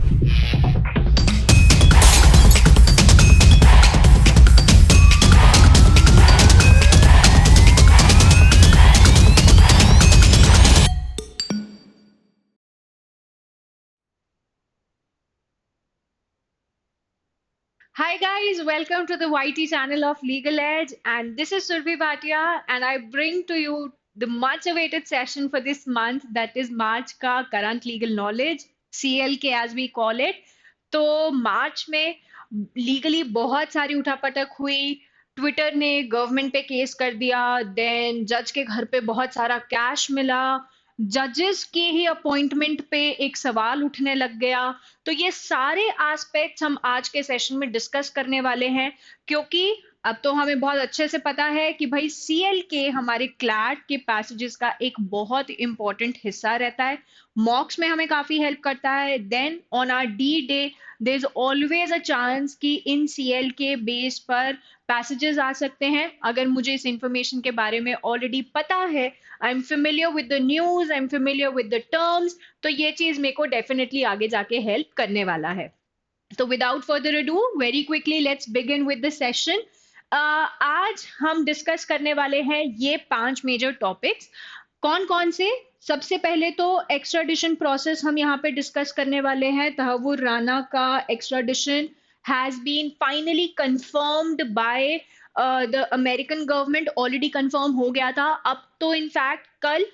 Hi guys, welcome to the YT channel of Legal Edge, and this is Survi Bhatia, and I bring to you the much awaited session for this month, that is March का current legal knowledge, CLK as we call it. तो मार्च में legally बहुत सारी उठापटक हुई। Twitter ने government पे case कर दिया, देन जज के घर पे बहुत सारा कैश मिला, जजेस की ही अपॉइंटमेंट पे एक सवाल उठने लग गया। तो ये सारे एस्पेक्ट्स हम आज के सेशन में डिस्कस करने वाले हैं, क्योंकि अब तो हमें बहुत अच्छे से पता है कि भाई सीएल के हमारे क्लैट के पैसेजेस का एक बहुत इंपॉर्टेंट हिस्सा रहता है। मॉक्स में हमें काफी हेल्प करता है। Then on R D day there is always a chance कि इन सीएल के बेस पर पैसेजेस आ सकते हैं। अगर मुझे इस इंफॉर्मेशन के बारे में ऑलरेडी पता है, I am familiar with the news, I am familiar with the terms, तो ये चीज मेरे को डेफिनेटली आगे जाके हेल्प करने वाला है। तो without further ado, very quickly let's begin with the session. आज हम डिस्कस करने वाले हैं ये 5 मेजर टॉपिक्स। कौन कौन से? सबसे पहले तो एक्स्ट्राडिशन प्रोसेस हम यहाँ पे डिस्कस करने वाले हैं। तहव्वुर राना का extradition has been finally confirmed by the American government. Already confirm हो गया था। अब तो इनफैक्ट कल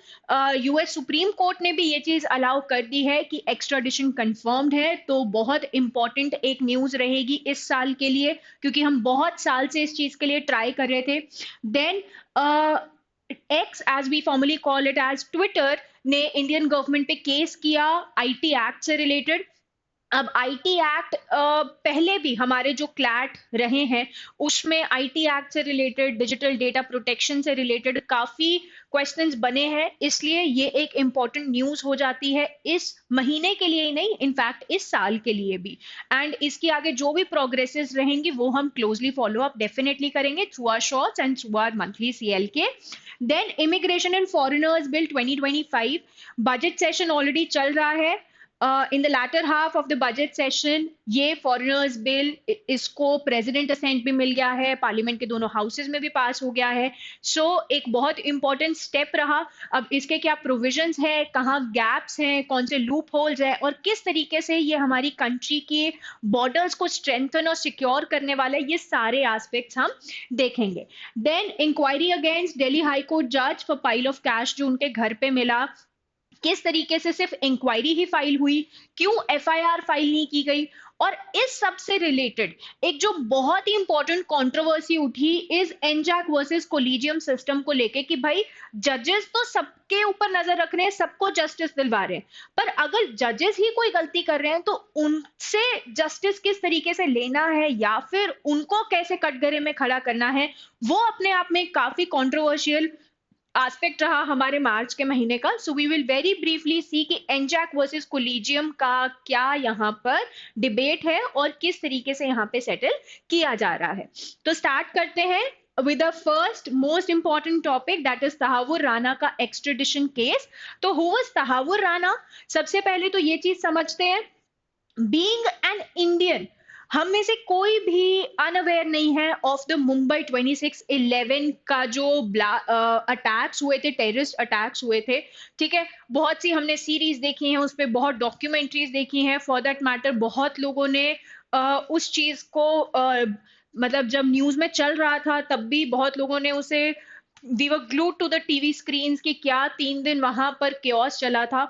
यूएस सुप्रीम कोर्ट ने भी ये चीज अलाउ कर दी है कि एक्स्ट्राडिशन कंफर्म्ड है। तो बहुत इंपॉर्टेंट एक न्यूज रहेगी इस साल के लिए, क्योंकि हम बहुत साल से इस चीज के लिए ट्राई कर रहे थे। Then X, as we formerly call it as Twitter, ने इंडियन गवर्नमेंट पे केस किया आईटी एक्ट से रिलेटेड। अब आईटी एक्ट पहले भी हमारे जो क्लैट रहे हैं उसमें आईटी एक्ट से रिलेटेड, डिजिटल डेटा प्रोटेक्शन से रिलेटेड काफी क्वेश्चंस बने हैं, इसलिए ये एक इम्पॉर्टेंट न्यूज हो जाती है इस महीने के लिए ही नहीं, इनफैक्ट इस साल के लिए भी। एंड इसकी आगे जो भी प्रोग्रेसेस रहेंगी वो हम क्लोजली फॉलो अप डेफिनेटली करेंगे through our shorts and through our monthly CL के। Then immigration and foreigners bill 2025, budget session already चल रहा है। In the latter half of the budget session ये फॉरेनर्स बिल, इसको प्रेसिडेंट असेंट भी मिल गया है, पार्लियामेंट के दोनों हाउसेज में भी पास हो गया है। सो एक बहुत इंपॉर्टेंट स्टेप रहा। अब इसके क्या प्रोविजंस है, कहाँ गैप्स हैं, कौन से लूप होल्स है, और किस तरीके से ये हमारी कंट्री के बॉर्डर्स को स्ट्रेंथन और सिक्योर करने वाला है, ये सारे एस्पेक्ट्स हम देखेंगे। Then inquiry against Delhi high court जज फॉर पाइल ऑफ कैश जो उनके घर पे मिला, किस तरीके से सिर्फ इंक्वायरी ही फाइल हुई, क्यों एफआईआर फाइल नहीं की गई, और इस सब से रिलेटेड एक जो बहुत ही इंपॉर्टेंट कंट्रोवर्सी उठी इज एनजैक वर्सेस कोलिजियम सिस्टम को लेके कि भाई जजेस तो सबके ऊपर नजर रख रहे हैं, सबको जस्टिस दिलवा रहे हैं, पर अगर जजेस ही कोई गलती कर रहे हैं तो उनसे जस्टिस किस तरीके से लेना है या फिर उनको कैसे कटघरे में खड़ा करना है, वो अपने आप में काफी कंट्रोवर्शियल एस्पेक्ट रहा हमारे मार्च के महीने का। So we will very briefly see कि एनजैक वर्सेस कोलिजियम का क्या यहाँ पर डिबेट है और किस तरीके से यहाँ पे सेटल किया जा रहा है। तो स्टार्ट करते हैं with the first most important topic, that is तहावुर Rana का extradition case। तो who was तहावुर राणा? सबसे पहले तो ये चीज समझते हैं, बीइंग एन इंडियन हम में से कोई भी अनअवेयर नहीं है ऑफ द मुंबई 26/11 का जो अटैक्स हुए थे, टेररिस्ट अटैक्स हुए थे। ठीक है, बहुत सी हमने सीरीज देखी हैं, उस पर बहुत डॉक्यूमेंट्रीज देखी हैं, फॉर दैट मैटर बहुत लोगों ने उस चीज को मतलब जब न्यूज में चल रहा था तब भी बहुत लोगों ने उसे, we were glued to the TV screen कि क्या 3 दिन वहां पर केओस चला था।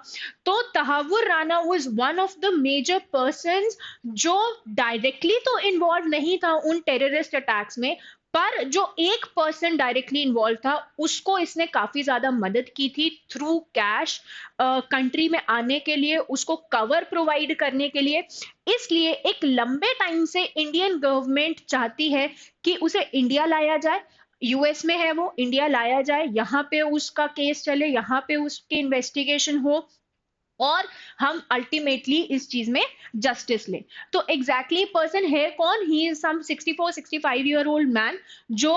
तो Tahawwur Rana was one of the major persons जो डायरेक्टली तो इन्वॉल्व नहीं था उन टेररिस्ट अटैक्स में, पर जो एक पर्सन डायरेक्टली इन्वॉल्व था उसको इसने काफी ज्यादा मदद की थी थ्रू कैश कंट्री में आने के लिए, उसको कवर प्रोवाइड करने के लिए। इसलिए एक लंबे टाइम से इंडियन गवर्नमेंट चाहती है कि उसे इंडिया लाया जाए। यूएस में है वो, इंडिया लाया जाए, यहाँ पे उसका केस चले, यहाँ पे उसकी इन्वेस्टिगेशन हो, और हम अल्टीमेटली इस चीज में जस्टिस लें। तो एग्जैक्टली पर्सन है कौन? He is some 64-65 year old man जो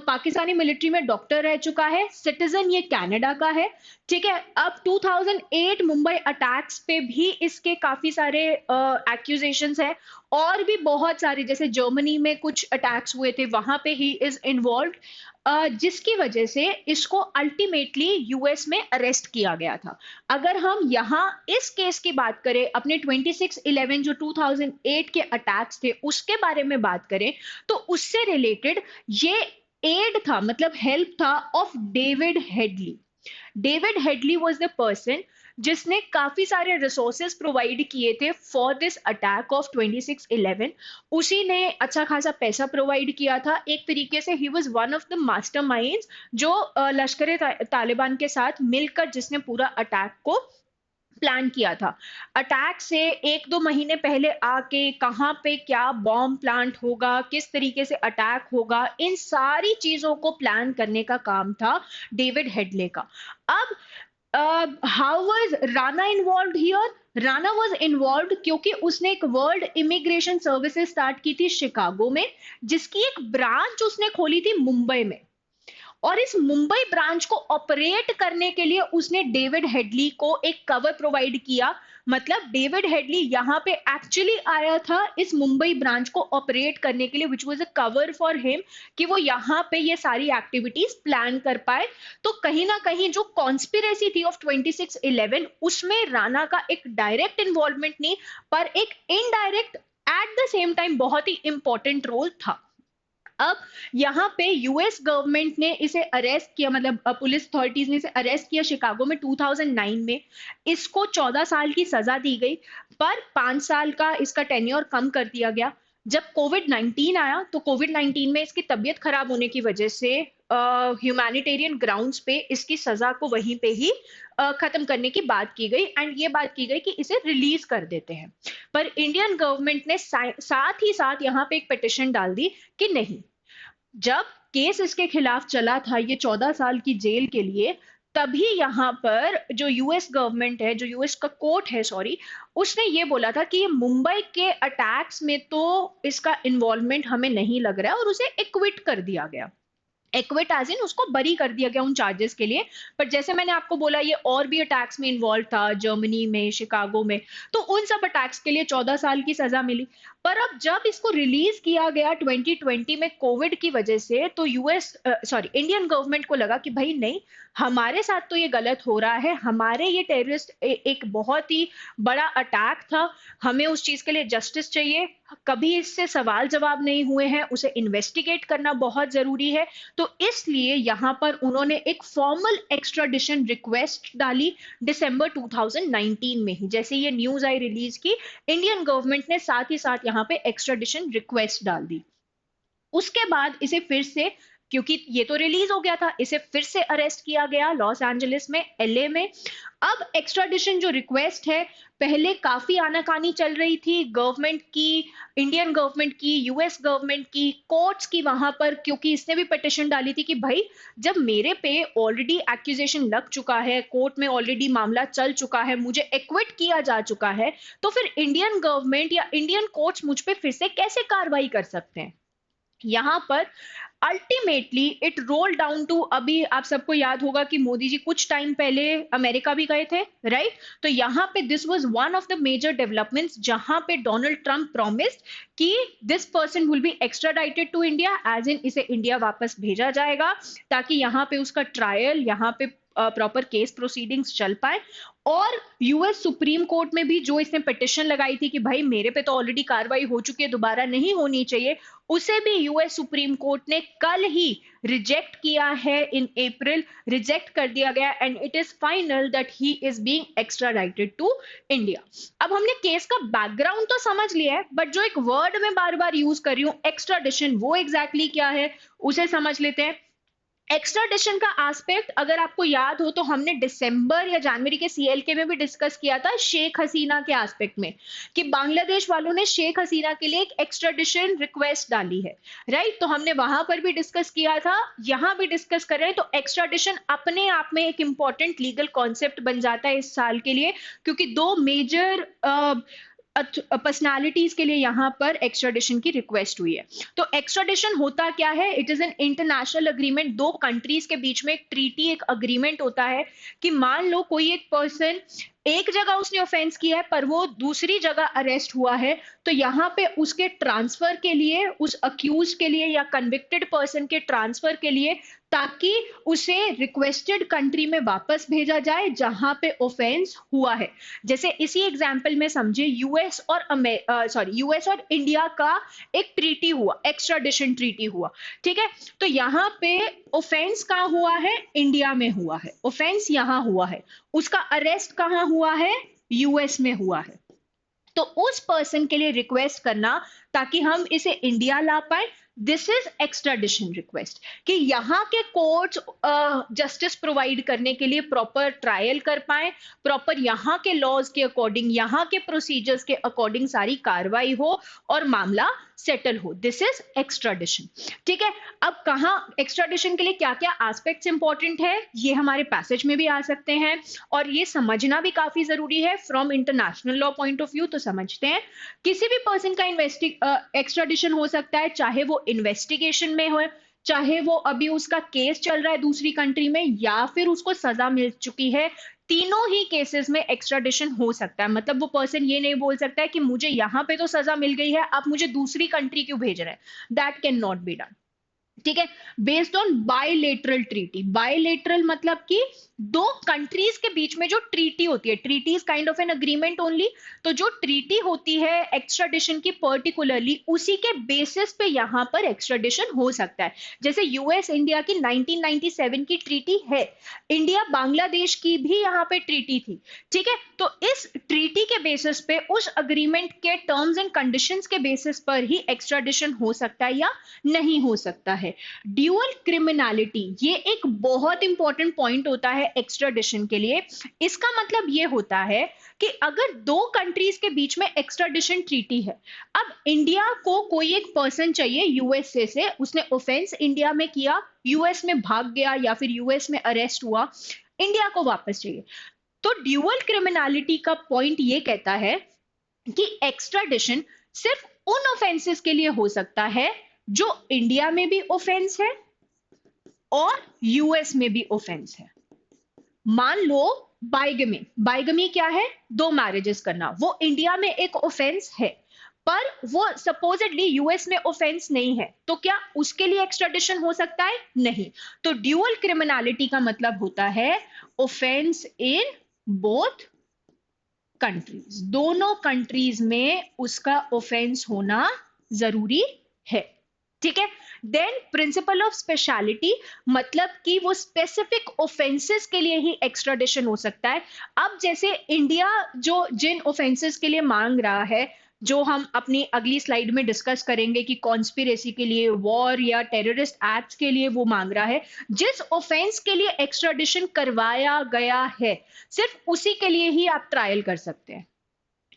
पाकिस्तानी मिलिट्री में डॉक्टर रह चुका है, सिटीजन ये कनाडा का है। ठीक है, अब 2008 मुंबई अटैक्स पे भी इसके काफी सारे एक्यूजेशंस हैं, और भी बहुत सारे, जैसे जर्मनी में कुछ अटैक्स हुए थे वहां पे ही इज इन्वॉल्व, जिसकी वजह से इसको अल्टीमेटली यूएस में अरेस्ट किया गया था। अगर हम यहाँ इस केस की बात करें, अपने 26/11 जो 2008 के अटैक्स थे उसके बारे में बात करें, तो उससे रिलेटेड ये एड था, मतलब हेल्प था of David Headley. David Headley was the person जिसने काफी सारे रिसोर्सेज प्रोवाइड किए थे फॉर दिस अटैक ऑफ 26/11। उसी ने अच्छा खासा पैसा प्रोवाइड किया था। एक तरीके से he was one of the masterminds जो लश्कर तालिबान के साथ मिलकर जिसने पूरा अटैक को प्लान किया था। अटैक से 1-2 महीने पहले आके कहाँ पे क्या बॉम्ब प्लांट होगा, किस तरीके से अटैक होगा, इन सारी चीजों को प्लान करने का काम था डेविड हेडले का। अब how was Rana involve here? Rana was involve क्योंकि उसने एक वर्ल्ड इमिग्रेशन सर्विसेज स्टार्ट की थी शिकागो में, जिसकी एक ब्रांच उसने खोली थी मुंबई में। और इस मुंबई ब्रांच को ऑपरेट करने के लिए उसने डेविड हेडली को एक कवर प्रोवाइड किया। मतलब डेविड हेडली यहाँ पे एक्चुअली आया था इस मुंबई ब्रांच को ऑपरेट करने के लिए, which was a cover for him, कि वो यहाँ पे ये सारी एक्टिविटीज प्लान कर पाए। तो कहीं ना कहीं जो कॉन्स्पिरेसी थी ऑफ 26/11 उसमें राणा का एक डायरेक्ट इन्वॉल्वमेंट नहीं, पर एक indirect at the same time बहुत ही इंपॉर्टेंट रोल था। अब यहाँ पे यूएस गवर्नमेंट ने इसे अरेस्ट किया, मतलब पुलिस अथॉरिटीज ने इसे अरेस्ट किया शिकागो में 2009 में। इसको 14 साल की सजा दी गई, पर 5 साल का इसका टेन्योर कम कर दिया गया। जब कोविड-19 आया तो कोविड-19 में इसकी तबीयत खराब होने की वजह से ह्यूमैनिटेरियन ग्राउंड्स पे इसकी सजा को वहीं पे ही खत्म करने की बात की गई, एंड ये बात की गई कि इसे रिलीज कर देते हैं। पर इंडियन गवर्नमेंट ने साथ ही साथ यहाँ पे एक पिटिशन डाल दी कि नहीं, जब केस इसके खिलाफ चला था ये 14 साल की जेल के लिए, तभी यहाँ पर जो यूएस गवर्नमेंट है, जो यूएस का कोर्ट है, सॉरी, उसने ये बोला था कि ये मुंबई के अटैक्स में तो इसका इन्वॉल्वमेंट हमें नहीं लग रहा है, और उसे एक्विट कर दिया गया। एक्विट एज इन उसको बरी कर दिया गया उन चार्जेस के लिए। पर जैसे मैंने आपको बोला, ये और भी अटैक्स में इन्वॉल्व था, जर्मनी में, शिकागो में, तो उन सब अटैक्स के लिए 14 साल की सजा मिली। पर अब जब इसको रिलीज किया गया 2020 में कोविड की वजह से, तो इंडियन गवर्नमेंट को लगा कि भाई नहीं, हमारे साथ तो ये गलत हो रहा है, हमारे ये टेररिस्ट एक बहुत ही बड़ा अटैक था, हमें उस चीज के लिए जस्टिस चाहिए, कभी इससे सवाल जवाब नहीं हुए हैं, उसे इन्वेस्टिगेट करना बहुत जरूरी है। तो इसलिए यहां पर उन्होंने एक फॉर्मल एक्स्ट्राडिशन रिक्वेस्ट डाली दिसंबर 2019 में ही। जैसे ये न्यूज आई रिलीज की, इंडियन गवर्नमेंट ने साथ ही साथ यहां पे एक्स्ट्राडिशन रिक्वेस्ट डाल दी। उसके बाद इसे फिर से, क्योंकि ये तो रिलीज हो गया था, इसे फिर से अरेस्ट किया गया लॉस एंजलिस में, एलए में। अब एक्स्ट्राडिशन जो रिक्वेस्ट है, पहले काफी आनाकानी चल रही थी गवर्नमेंट की, इंडियन गवर्नमेंट की, यूएस गवर्नमेंट की, कोर्ट्स की वहां पर, क्योंकि इसने भी पिटिशन डाली थी कि भाई जब मेरे पे ऑलरेडी एक्यूजेशन लग चुका है, कोर्ट में ऑलरेडी मामला चल चुका है, मुझे एक्विट किया जा चुका है, तो फिर इंडियन गवर्नमेंट या इंडियन कोर्ट्स मुझ पे फिर से कैसे कार्रवाई कर सकते हैं। यहां पर ultimately it roll down to, अभी आप सबको याद होगा कि मोदी जी कुछ टाइम पहले अमेरिका भी गए थे, राइट? तो यहाँ पे this was one of the major developments, जहां पे डोनाल्ड ट्रंप प्रॉमिस्ड कि this person will be extradited to India, as in इसे इंडिया वापस भेजा जाएगा, ताकि यहाँ पे उसका ट्रायल, यहाँ पे प्रॉपर केस प्रोसीडिंग्स चल पाए। और यूएस सुप्रीम कोर्ट में भी जो इसने पिटिशन लगाई थी कि भाई मेरे पे तो ऑलरेडी कार्रवाई हो चुकी है, दोबारा नहीं होनी चाहिए, उसे भी यूएस सुप्रीम कोर्ट ने कल ही रिजेक्ट किया है, इन अप्रैल रिजेक्ट कर दिया गया, and it is final that he is being extradited to India. अब हमने केस का बैकग्राउंड तो समझ लिया है, बट जो एक वर्ड में बार बार यूज कर रही हूं एक्स्ट्राडिशन, वो एग्जैक्टली क्या है उसे समझ लेते हैं। एक्स्ट्राडिशन का एस्पेक्ट अगर आपको याद हो तो हमने दिसंबर या जनवरी के सीएलके में भी डिस्कस किया था शेख हसीना के एस्पेक्ट में, कि बांग्लादेश वालों ने शेख हसीना के लिए एक एक्स्ट्राडिशन रिक्वेस्ट डाली है, राइट? तो हमने वहां पर भी डिस्कस किया था, यहां भी डिस्कस कर रहे हैं। तो एक्स्ट्राडिशन अपने आप में एक इंपॉर्टेंट लीगल कॉन्सेप्ट बन जाता है इस साल के लिए, क्योंकि दो मेजर पर्सनालिटीज के लिए यहां पर एक्स्ट्राडिशन की रिक्वेस्ट हुई है। तो एक्स्ट्राडिशन होता क्या है? It is an international agreement, दो कंट्रीज के बीच में एक ट्रीटी, एक अग्रीमेंट होता है कि मान लो कोई एक पर्सन, एक जगह उसने ऑफेंस किया है पर वो दूसरी जगह अरेस्ट हुआ है, तो यहाँ पे उसके ट्रांसफर के लिए, उस अक्यूज के लिए या कन्विक्टेड पर्सन के ट्रांसफर के लिए, ताकि उसे रिक्वेस्टेड कंट्री में वापस भेजा जाए जहां पे ऑफेंस हुआ है। जैसे इसी एग्जांपल में समझे, यूएस और इंडिया का एक ट्रीटी हुआ, एक्स्ट्राडिशन ट्रीटी हुआ, ठीक है? तो यहाँ पे ऑफेंस कहाँ हुआ है? इंडिया में हुआ है। ऑफेंस यहाँ हुआ है, उसका अरेस्ट कहाँ हुआ है? यूएस में हुआ है। तो उस पर्सन के लिए रिक्वेस्ट करना ताकि हम इसे इंडिया ला पाए, दिस इज एक्स्ट्राडिशन रिक्वेस्ट, कि यहाँ के कोर्ट्स जस्टिस प्रोवाइड करने के लिए प्रॉपर ट्रायल कर पाए, प्रॉपर यहाँ के लॉज के अकॉर्डिंग, यहाँ के प्रोसीजर्स के अकॉर्डिंग सारी कार्रवाई हो और मामला सेटल हो। दिस इज एक्स्ट्राडिशन, ठीक है? अब कहाँ एक्स्ट्राडिशन के लिए क्या क्या एस्पेक्ट्स इंपॉर्टेंट है, ये हमारे पैसेज में भी आ सकते हैं, और ये समझना भी काफी जरूरी है from international law point of view. तो समझते हैं, किसी भी पर्सन का एक्स्ट्राडिशन हो सकता है, चाहे वो इन्वेस्टिगेशन में हो, चाहे वो अभी उसका केस चल रहा है दूसरी कंट्री में, या फिर उसको सजा मिल चुकी है। तीनों ही केसेस में एक्स्ट्राडिशन हो सकता है। मतलब वो पर्सन ये नहीं बोल सकता है कि मुझे यहां पे तो सजा मिल गई है, आप मुझे दूसरी कंट्री क्यों भेज रहे हैं, that can not be done, ठीक है? Based on bilateral treaty. Bilateral मतलब कि दो कंट्रीज के बीच में जो ट्रीटी होती है, treaty is kind of an agreement only. तो जो ट्रीटी होती है एक्स्ट्राडिशन की पर्टिकुलरली, उसी के बेसिस पे यहां पर एक्स्ट्राडिशन हो सकता है। जैसे यूएस इंडिया की 1997 की ट्रीटी है, इंडिया बांग्लादेश की भी यहां पे ट्रीटी थी, ठीक है? तो इस ट्रीटी के बेसिस पे, उस अग्रीमेंट के टर्म्स एंड कंडीशंस के बेसिस पर ही एक्स्ट्राडिशन हो सकता है या नहीं हो सकता है। ड्यूअल क्रिमिनलिटी, ये एक बहुत इंपॉर्टेंट पॉइंट होता है एक्स्ट्राडिशन के लिए। इसका मतलब ये होता है कि अगर दो कंट्रीज के बीच में एक्स्ट्राडिशन ट्रीटी है, अब इंडिया को कोई एक पर्सन चाहिए यूएसए से, उसने ऑफेंस इंडिया में किया, यूएस में भाग गया या फिर यूएस में अरेस्ट हुआ, इंडिया को वापस चाहिए। तो ड्यूअल क्रिमिनलिटी का पॉइंट ये कहता है कि एक्स्ट्राडिशन सिर्फ उन ऑफेंसेस के लिए हो सकता है जो इंडिया में भी ऑफेंस है और यूएस में भी ऑफेंस है। मान लो बाइगमी, बाइगमी क्या है? दो मैरिजेस करना, वो इंडिया में एक ऑफेंस है, पर वो सपोजिटली यूएस में ऑफेंस नहीं है, तो क्या उसके लिए एक्स्ट्राडिशन हो सकता है? नहीं। तो ड्यूअल क्रिमिनलिटी का मतलब होता है ऑफेंस इन बोथ कंट्रीज, दोनों कंट्रीज में उसका ऑफेंस होना जरूरी है, ठीक है? देन प्रिंसिपल ऑफ स्पेशलिटी, मतलब कि वो स्पेसिफिक ऑफेंसेस के लिए ही एक्स्ट्राडिशन हो सकता है। अब जैसे इंडिया जो जिन ऑफेंसेस के लिए मांग रहा है, जो हम अपनी अगली स्लाइड में डिस्कस करेंगे कि कॉन्स्पिरेसी के लिए, वॉर या टेररिस्ट एक्ट्स के लिए वो मांग रहा है, जिस ऑफेंस के लिए एक्स्ट्राडिशन करवाया गया है, सिर्फ उसी के लिए ही आप ट्रायल कर सकते हैं।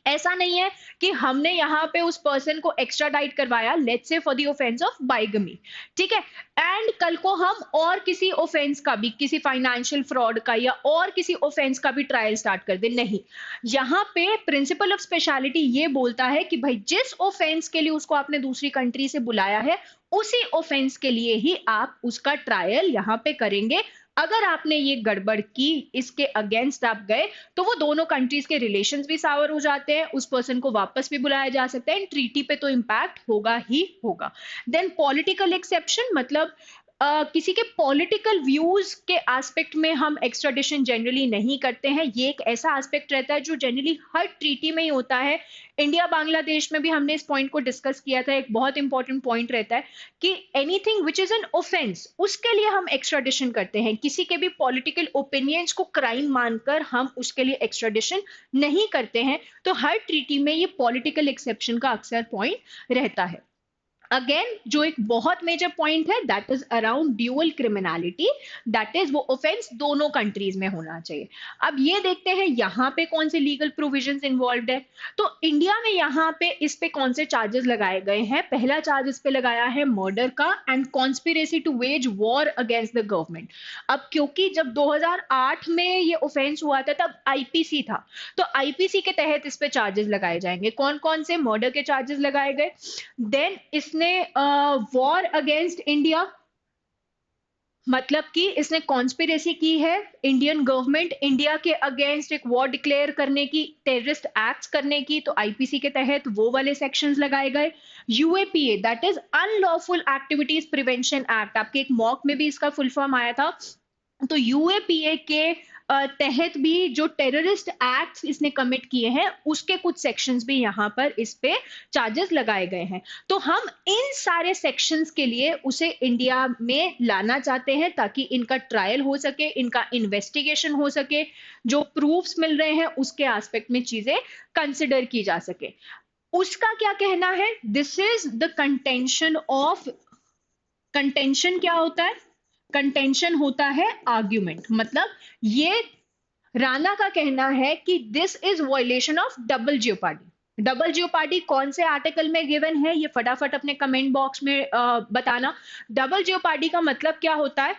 ऐसा नहीं है कि हमने यहां पे उस पर्सन को एक्स्ट्राडाइट करवाया, let's say for the offence of bigamy, ठीक है, एंड कल को हम और किसी ऑफेंस का भी, किसी फाइनेंशियल फ्रॉड का या और किसी ऑफेंस का भी ट्रायल स्टार्ट कर दे, नहीं। यहां पे प्रिंसिपल ऑफ स्पेशलिटी ये बोलता है कि भाई जिस ऑफेंस के लिए उसको आपने दूसरी कंट्री से बुलाया है, उसी ऑफेंस के लिए ही आप उसका ट्रायल यहां पे करेंगे। अगर आपने ये गड़बड़ की, इसके अगेंस्ट आप गए, तो वो दोनों कंट्रीज के रिलेशंस भी सावर हो जाते हैं, उस पर्सन को वापस भी बुलाया जा सकता है, ट्रीटी पे तो इंपैक्ट होगा ही होगा। देन पॉलिटिकल एक्सेप्शन, मतलब किसी के पॉलिटिकल व्यूज के एस्पेक्ट में हम एक्स्ट्राडिशन जनरली नहीं करते हैं। ये एक ऐसा एस्पेक्ट रहता है जो जनरली हर ट्रीटी में ही होता है। इंडिया बांग्लादेश में भी हमने इस पॉइंट को डिस्कस किया था। एक बहुत इंपॉर्टेंट पॉइंट रहता है कि anything which is an offence, उसके लिए हम एक्स्ट्राडिशन करते हैं। किसी के भी पॉलिटिकल ओपिनियंस को क्राइम मानकर हम उसके लिए एक्स्ट्राडिशन नहीं करते हैं। तो हर ट्रीटी में ये पॉलिटिकल एक्सेप्शन का अक्सर पॉइंट रहता है। अगेन जो एक बहुत मेजर पॉइंट है that is around dual criminality, that is वो ऑफेंस दोनों कंट्रीज में होना चाहिए। अब ये देखते हैं यहाँ पे कौन से लीगल प्रोविजंस इन्वॉल्व है। तो इंडिया में यहाँ पे इस पे कौन से चार्जेस लगाए गए हैं। पहला चार्ज इस पे लगाया है मर्डर का and conspiracy to wage war against the government. अब क्योंकि जब 2008 में ये ऑफेंस हुआ था तब आईपीसी था, तो आईपीसी के तहत इस पे चार्जेस लगाए जाएंगे। कौन कौन से मर्डर के चार्जेस लगाए गए। देन इसने वॉर अगेंस्ट इंडिया, मतलब कि इसने कॉन्स्पिरेसी की है इंडियन गवर्नमेंट इंडिया के अगेंस्ट एक वॉर डिक्लेयर करने की, टेररिस्ट एक्ट्स करने की, तो आईपीसी के तहत वो वाले सेक्शंस लगाए गए। UAPA that is unlawful activities prevention act, आपके एक मॉक में भी इसका फुल फॉर्म आया था। तो यूएपीए के तहत भी जो टेररिस्ट एक्ट्स इसने कमिट किए हैं उसके कुछ सेक्शंस भी यहाँ पर इस पे चार्जेस लगाए गए हैं। तो हम इन सारे सेक्शंस के लिए उसे इंडिया में लाना चाहते हैं ताकि इनका ट्रायल हो सके, इनका इन्वेस्टिगेशन हो सके, जो प्रूफ्स मिल रहे हैं उसके एस्पेक्ट में चीजें कंसिडर की जा सके। उसका क्या कहना है, this is the contention of, contention क्या होता है, कंटेंशन होता है आर्ग्यूमेंट, मतलब ये राणा का कहना है कि this is violation of double jeopardy. Double jeopardy कौन से आर्टिकल में गिवन है ये फटाफट अपने कमेंट बॉक्स में बताना। डबल जियोपार्डी का मतलब क्या होता है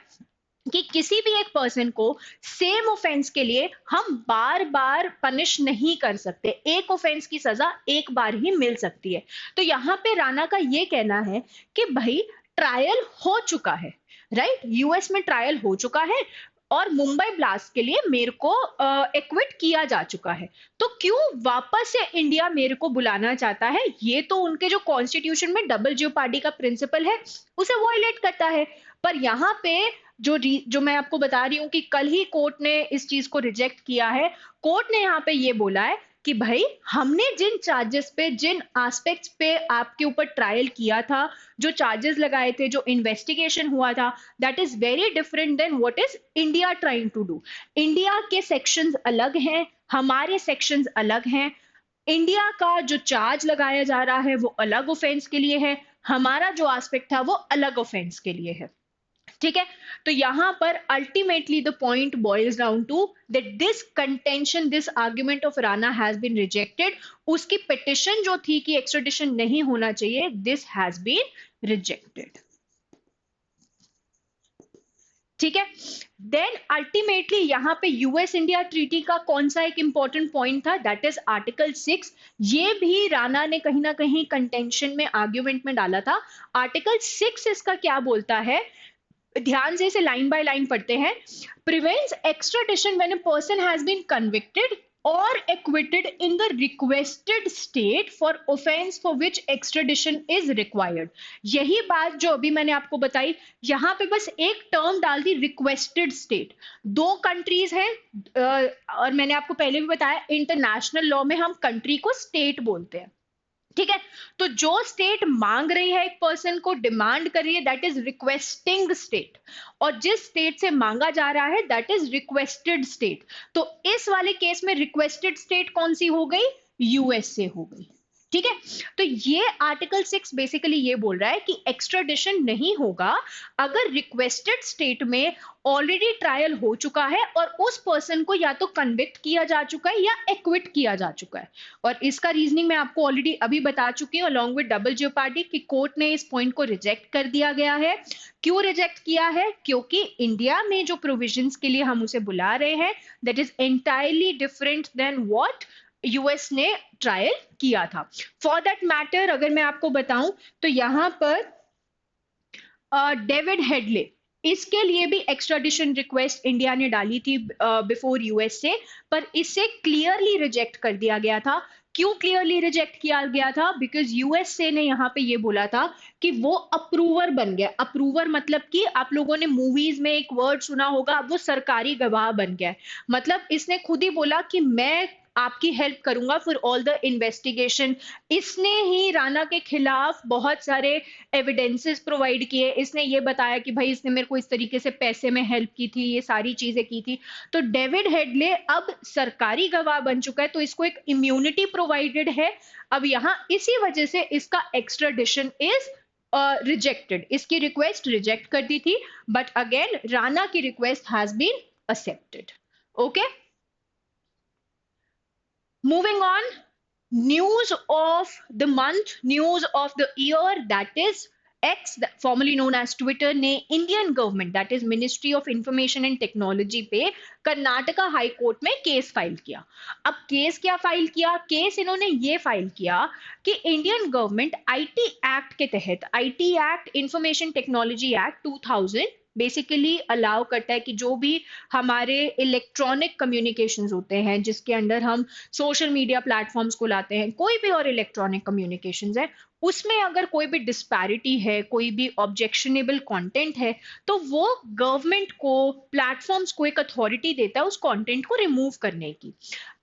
कि किसी भी एक पर्सन को सेम ऑफेंस के लिए हम बार बार पनिश नहीं कर सकते, एक ऑफेंस की सजा एक बार ही मिल सकती है। तो यहाँ पे राणा का ये कहना है कि भाई ट्रायल हो चुका है, राइट, यूएस में ट्रायल हो चुका है और मुंबई ब्लास्ट के लिए मेरे को एक्विट किया जा चुका है, तो क्यों वापस से इंडिया मेरे को बुलाना चाहता है। ये तो उनके जो कॉन्स्टिट्यूशन में डबल जियोपार्डी का प्रिंसिपल है उसे वायलेट करता है। पर यहाँ पे जो मैं आपको बता रही हूँ कि कल ही कोर्ट ने इस चीज को रिजेक्ट किया है। कोर्ट ने यहाँ पे ये बोला है कि भाई हमने जिन चार्जेस पे, जिन एस्पेक्ट्स पे आपके ऊपर ट्रायल किया था, जो चार्जेस लगाए थे, जो इन्वेस्टिगेशन हुआ था, that is very different then what is India trying to do. India के सेक्शंस अलग हैं, हमारे सेक्शंस अलग हैं। इंडिया का जो चार्ज लगाया जा रहा है वो अलग ऑफेंस के लिए है, हमारा जो एस्पेक्ट था वो अलग ऑफेंस के लिए है। ठीक है, तो यहां पर ultimately the point boils down to that this contention, this argument of Rana has been rejected. उसकी पिटिशन जो थी कि एक्स्ट्राडिशन नहीं होना चाहिए, दिस हैज बीन रिजेक्टेड। ठीक है, देन अल्टीमेटली यहां पे यूएस इंडिया ट्रीटी का कौन सा एक इंपॉर्टेंट पॉइंट था, दैट इज आर्टिकल 6। ये भी राणा ने कहीं ना कहीं कंटेंशन में, आर्ग्यूमेंट में डाला था। आर्टिकल 6 इसका क्या बोलता है, ध्यान से इसे लाइन बाय लाइन पढ़ते हैं। Prevents extradition when a person has been convicted और acquitted in the requested state for offence for which extradition is required. यही बात जो अभी मैंने आपको बताई, यहां पे बस एक टर्म डाल दी, रिक्वेस्टेड स्टेट। दो कंट्रीज हैं और मैंने आपको पहले भी बताया इंटरनेशनल लॉ में हम कंट्री को स्टेट बोलते हैं। ठीक है, तो जो स्टेट मांग रही है एक पर्सन को, डिमांड कर रही है, दैट इज रिक्वेस्टिंग स्टेट, और जिस स्टेट से मांगा जा रहा है दैट इज रिक्वेस्टेड स्टेट। तो इस वाले केस में रिक्वेस्टेड स्टेट कौन सी हो गई, यूएस से हो गई। ठीक है, तो ये आर्टिकल 6 बेसिकली ये बोल रहा है कि एक्स्ट्राडिशन नहीं होगा अगर रिक्वेस्टेड स्टेट में ऑलरेडी ट्रायल हो चुका है और उस पर्सन को या तो कन्विक्ट किया जा चुका है या एक्विट किया जा चुका है। और इसका रीजनिंग मैं आपको ऑलरेडी अभी बता चुकी हूँ अलॉन्ग विद डबल जियोपार्डी, कि कोर्ट ने इस पॉइंट को रिजेक्ट कर दिया गया है। क्यों रिजेक्ट किया है, क्योंकि इंडिया में जो प्रोविजंस के लिए हम उसे बुला रहे हैं that is entirely different then what US ने ट्रायल किया था। फॉर दैट मैटर अगर मैं आपको बताऊं तो यहां पर डेविड हेडले, इसके लिए भी एक्स्ट्राडिशन रिक्वेस्ट इंडिया ने डाली थी बिफोर यूएस से, पर इसे क्लियरली रिजेक्ट कर दिया गया था। क्यों क्लियरली रिजेक्ट किया गया था, बिकॉज यूएसए ने यहाँ पे ये बोला था कि वो अप्रूवर बन गया। अप्रूवर मतलब कि आप लोगों ने मूवीज में एक वर्ड सुना होगा, वो सरकारी गवाह बन गया है। मतलब इसने खुद ही बोला कि मैं आपकी हेल्प करूंगा फॉर ऑल द इन्वेस्टिगेशन। इसने ही राणा के खिलाफ बहुत सारे एविडेंसेस प्रोवाइड किए, इसने ये बताया कि भाई इसने मेरे को इस तरीके से पैसे में हेल्प की थी, ये सारी चीजें की थी। तो डेविड हेडले अब सरकारी गवाह बन चुका है, तो इसको एक इम्यूनिटी प्रोवाइडेड है। अब यहाँ इसी वजह से इसका एक्स्ट्राडिशन इज रिजेक्टेड, इसकी रिक्वेस्ट रिजेक्ट कर दी थी, बट अगेन राणा की request has been accepted. Okay, moving on, news of the month, news of the year, that is X, formerly known as Twitter, ने Indian government that is ministry of information and technology पे Karnataka high court में case file किया. अब case क्या file किया? Case इन्होंने ये file किया कि इंडियन गवर्नमेंट आईटी एक्ट के तहत, IT act, information technology act 2000 basically allow करता है कि जो भी हमारे इलेक्ट्रॉनिक कम्युनिकेशंस होते हैं, जिसके अंदर हम सोशल मीडिया प्लेटफॉर्म्स को लाते हैं, कोई भी और इलेक्ट्रॉनिक कम्युनिकेशंस है, उसमें अगर कोई भी डिस्पैरिटी है, कोई भी ऑब्जेक्शनेबल कंटेंट है, तो वो गवर्नमेंट को, प्लेटफॉर्म्स को एक अथॉरिटी देता है उस कंटेंट को रिमूव करने की.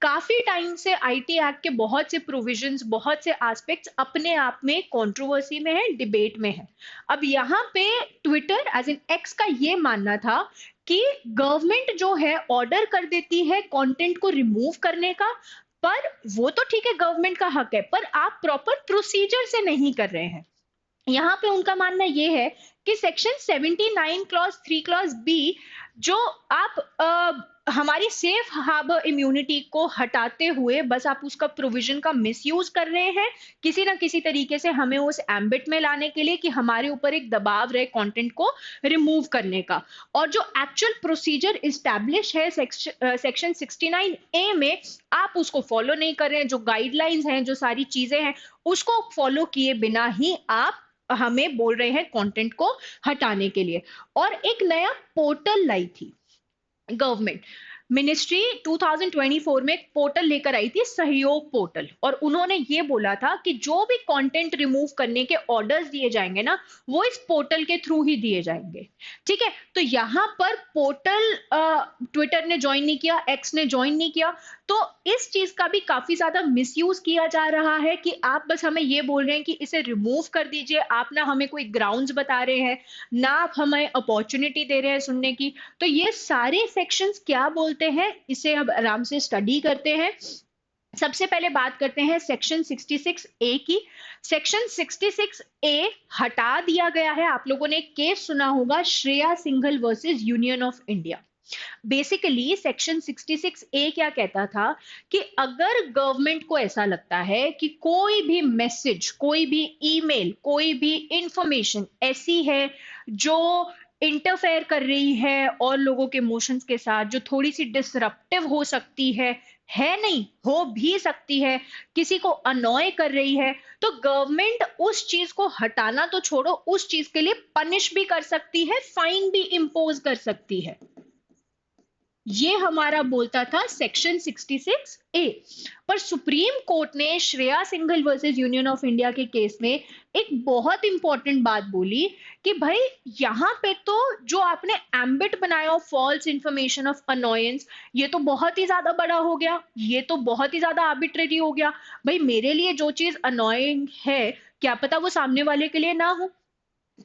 काफी टाइम से आईटी एक्ट के बहुत से प्रोविजंस, बहुत से एस्पेक्ट्स अपने आप में कंट्रोवर्सी में है, डिबेट में है. अब यहाँ पे ट्विटर एज इन एक्स का ये मानना था कि गवर्नमेंट जो है ऑर्डर कर देती है कंटेंट को रिमूव करने का, पर वो तो ठीक है, गवर्नमेंट का हक है, पर आप प्रॉपर प्रोसीजर से नहीं कर रहे हैं. यहाँ पे उनका मानना ये है कि सेक्शन 79 क्लॉज 3 क्लॉज बी, जो आप हमारी सेफ हार्बर इम्यूनिटी को हटाते हुए बस आप उसका प्रोविजन का मिसयूज कर रहे हैं, किसी ना किसी तरीके से हमें उस एम्बिट में लाने के लिए कि हमारे ऊपर एक दबाव रहे कंटेंट को रिमूव करने का. और जो एक्चुअल प्रोसीजर इस्टेब्लिश है सेक्शन 69A में, आप उसको फॉलो नहीं कर रहे हैं. जो गाइडलाइंस हैं, जो सारी चीजें हैं, उसको फॉलो किए बिना ही आप हमें बोल रहे हैं कंटेंट को हटाने के लिए. और एक नया पोर्टल लाई थी गवर्नमेंट, मिनिस्ट्री 2024 में एक पोर्टल लेकर आई थी, सहयोग पोर्टल, और उन्होंने ये बोला था कि जो भी कंटेंट रिमूव करने के ऑर्डर्स दिए जाएंगे ना, वो इस पोर्टल के थ्रू ही दिए जाएंगे. ठीक है, तो यहां पर पोर्टल ट्विटर ने ज्वाइन नहीं किया, एक्स ने ज्वाइन नहीं किया, तो इस चीज का भी काफी ज्यादा मिसयूज किया जा रहा है कि आप बस हमें ये बोल रहे हैं कि इसे रिमूव कर दीजिए, आप ना हमें कोई ग्राउंड्स बता रहे हैं, ना आप हमें अपॉर्चुनिटी दे रहे हैं सुनने की. तो ये सारे सेक्शंस क्या बोलते हैं, इसे अब आराम से स्टडी करते हैं. सबसे पहले बात करते हैं सेक्शन 66A की. सेक्शन 66A हटा दिया गया है. आप लोगों ने एक केस सुना होगा, Shreya Singhal versus union of India. Basically section 66A क्या कहता था कि अगर गवर्नमेंट को ऐसा लगता है कि कोई भी मैसेज, कोई भी ईमेल, कोई भी इंफॉर्मेशन ऐसी है जो इंटरफेयर कर रही है और लोगों के इमोशंस के साथ, जो थोड़ी सी डिसरप्टिव हो सकती है नहीं, हो भी सकती है, किसी को अनॉय कर रही है, तो गवर्नमेंट उस चीज को हटाना तो छोड़ो, उस चीज के लिए पनिश भी कर सकती है, फाइन भी इंपोज कर सकती है. ये हमारा बोलता था सेक्शन 66A. पर सुप्रीम कोर्ट ने Shreya Singhal versus union of India के केस में एक बहुत इंपॉर्टेंट बात बोली कि भाई यहां पे तो जो आपने एम्बिट बनाया फॉल्स इंफॉर्मेशन ऑफ अनोयंस, ये तो बहुत ही ज्यादा बड़ा हो गया, ये तो बहुत ही ज्यादा आर्बिट्रेरी हो गया. भाई मेरे लिए जो चीज अनोइंग है, क्या पता वो सामने वाले के लिए ना हो,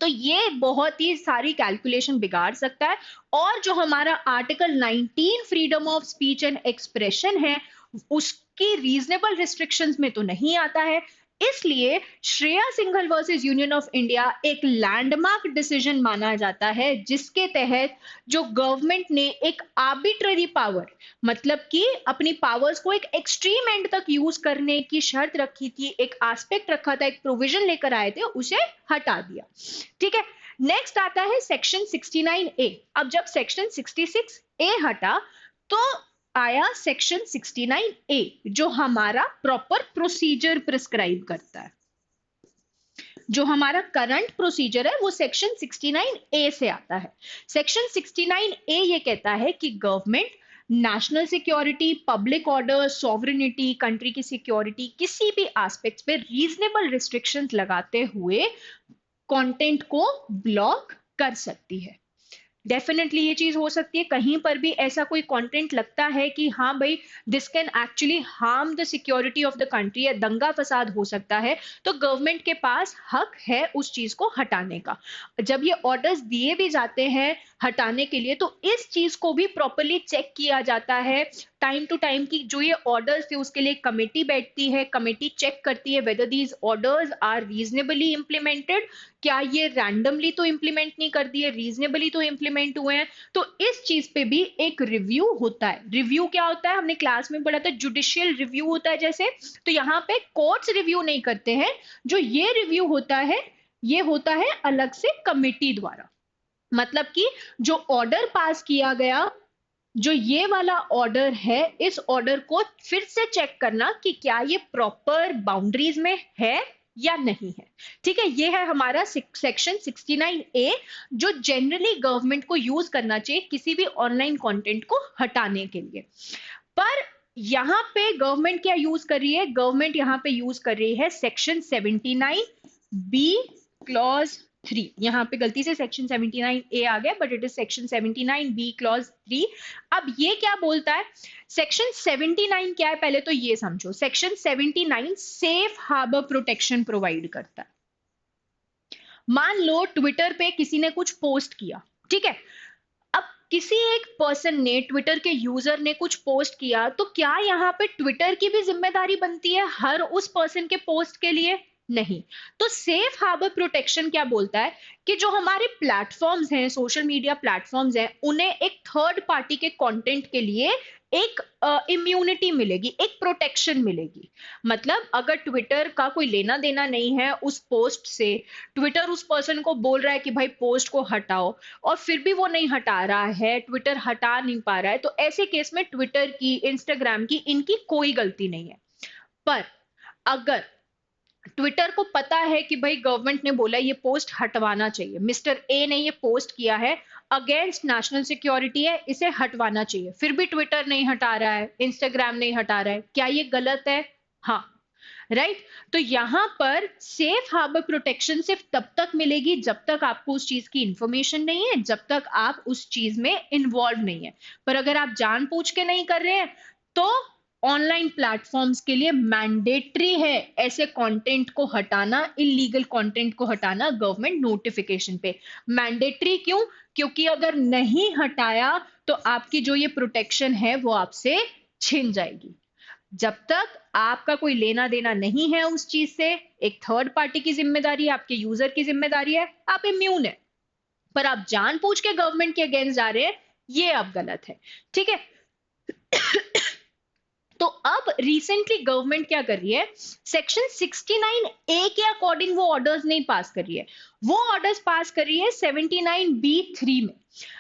तो ये बहुत ही सारी कैलकुलेशन बिगाड़ सकता है. और जो हमारा article 19 freedom of speech and expression है, उसकी रीजनेबल रिस्ट्रिक्शंस में तो नहीं आता है. इसलिए Shreya Singhal versus union of India एक लैंडमार्क डिसीजन माना जाता है, जिसके तहत जो गवर्नमेंट ने एक आर्बिट्ररी पावर, मतलब कि अपनी पावर्स को एक एक्सट्रीम एंड तक यूज करने की शर्त रखी थी, एक एस्पेक्ट रखा था, एक प्रोविजन लेकर आए थे, उसे हटा दिया. ठीक है, नेक्स्ट आता है सेक्शन 69A. अब जब सेक्शन 66A हटा तो आया सेक्शन 69A, जो हमारा प्रॉपर प्रोसीजर प्रिस्क्राइब करता है. जो हमारा करंट प्रोसीजर है वो सेक्शन 69A से आता है. सेक्शन 69A ये कहता है कि government national security, public order, sovereignty, country की सिक्योरिटी, किसी भी एस्पेक्ट्स पे रीजनेबल रिस्ट्रिक्शंस लगाते हुए कंटेंट को ब्लॉक कर सकती है. डेफिनेटली ये चीज हो सकती है, कहीं पर भी ऐसा कोई कंटेंट लगता है कि हाँ भाई this can actually harm the security of the country, या दंगा फसाद हो सकता है, तो गवर्नमेंट के पास हक है उस चीज को हटाने का. जब ये ऑर्डर्स दिए भी जाते हैं हटाने के लिए, तो इस चीज को भी प्रॉपरली चेक किया जाता है टाइम टू टाइम की जो ये ऑर्डर्स थे उसके लिए कमेटी बैठती है, कमेटी चेक करती है whether these orders are reasonably implemented, क्या ये रैंडमली तो इम्प्लीमेंट नहीं कर दिए, रीजनेबली तो इम्प्लीमेंट हुए हैं। तो इस चीज पे भी एक रिव्यू होता है। रिव्यू क्या होता है, हमने क्लास में पढ़ा था, जुडिशियल रिव्यू होता है जैसे। तो यहाँ पे कोर्ट्स रिव्यू नहीं करते हैं, जो ये रिव्यू होता है ये होता है अलग से कमेटी द्वारा। मतलब कि जो ऑर्डर पास किया गया, जो ये वाला ऑर्डर है, इस ऑर्डर को फिर से चेक करना कि क्या ये प्रॉपर बाउंड्रीज में है या नहीं है। ठीक है, ये है हमारा सेक्शन 69A, जो जनरली गवर्नमेंट को यूज करना चाहिए किसी भी ऑनलाइन कंटेंट को हटाने के लिए। पर यहां पे गवर्नमेंट क्या यूज कर रही है, गवर्नमेंट यहां पे यूज कर रही है सेक्शन 79B क्लॉज 3। यहां पे गलती से सेक्शन 79A आ गया, but it is section 79B clause 3। अब ये क्या बोलता है, सेक्शन 79 क्या है पहले तो ये समझो। Section 79 safe harbour protection provide करता है। मान लो ट्विटर पे किसी ने कुछ पोस्ट किया, ठीक है, अब किसी एक पर्सन ने, ट्विटर के यूजर ने कुछ पोस्ट किया, तो क्या यहाँ पे ट्विटर की भी जिम्मेदारी बनती है हर उस पर्सन के पोस्ट के लिए? नहीं। तो सेफ हार्बर प्रोटेक्शन क्या बोलता है कि जो हमारे प्लेटफॉर्म्स हैं, सोशल मीडिया प्लेटफॉर्म्स हैं, उन्हें एक थर्ड पार्टी के कंटेंट के लिए एक इम्यूनिटी मिलेगी, एक प्रोटेक्शन मिलेगी। मतलब अगर ट्विटर का कोई लेना देना नहीं है उस पोस्ट से, ट्विटर उस पर्सन को बोल रहा है कि भाई पोस्ट को हटाओ, और फिर भी वो नहीं हटा रहा है, ट्विटर हटा नहीं पा रहा है, तो ऐसे केस में ट्विटर की, इंस्टाग्राम की, इनकी कोई गलती नहीं है। पर अगर ट्विटर को पता है कि भाई गवर्नमेंट ने बोला ये पोस्ट हटवाना चाहिए, मिस्टर ए ने ये पोस्ट किया है, अगेंस्ट नेशनल सिक्योरिटी है, इसे हटवाना चाहिए, फिर भी ट्विटर नहीं हटा रहा है, इंस्टाग्राम नहीं हटा रहा है, क्या ये गलत है? हाँ, राइट। तो यहां पर सेफ हार्बर प्रोटेक्शन सिर्फ तब तक मिलेगी जब तक आपको उस चीज की इंफॉर्मेशन नहीं है, जब तक आप उस चीज में इन्वॉल्व नहीं है। पर अगर आप जानबूझ के नहीं कर रहे हैं, तो ऑनलाइन प्लेटफॉर्म्स के लिए मैंडेटरी है ऐसे कंटेंट को हटाना, इलीगल कंटेंट को हटाना गवर्नमेंट नोटिफिकेशन पे। मैंडेटरी क्यों? क्योंकि अगर नहीं हटाया तो आपकी जो ये प्रोटेक्शन है वो आपसे छिन जाएगी। जब तक आपका कोई लेना देना नहीं है उस चीज से, एक थर्ड पार्टी की जिम्मेदारी है, आपके यूजर की जिम्मेदारी है, आप इम्यून है। पर आप जानबूझ के गवर्नमेंट के अगेंस्ट जा रहे हैं, ये अब गलत है। ठीक है। तो अब रिसेंटली गवर्नमेंट क्या कर रही है, सेक्शन 69A के अकॉर्डिंग वो ऑर्डर्स नहीं पास कर रही है, वो ऑर्डर्स पास कर रही है 79B3 में,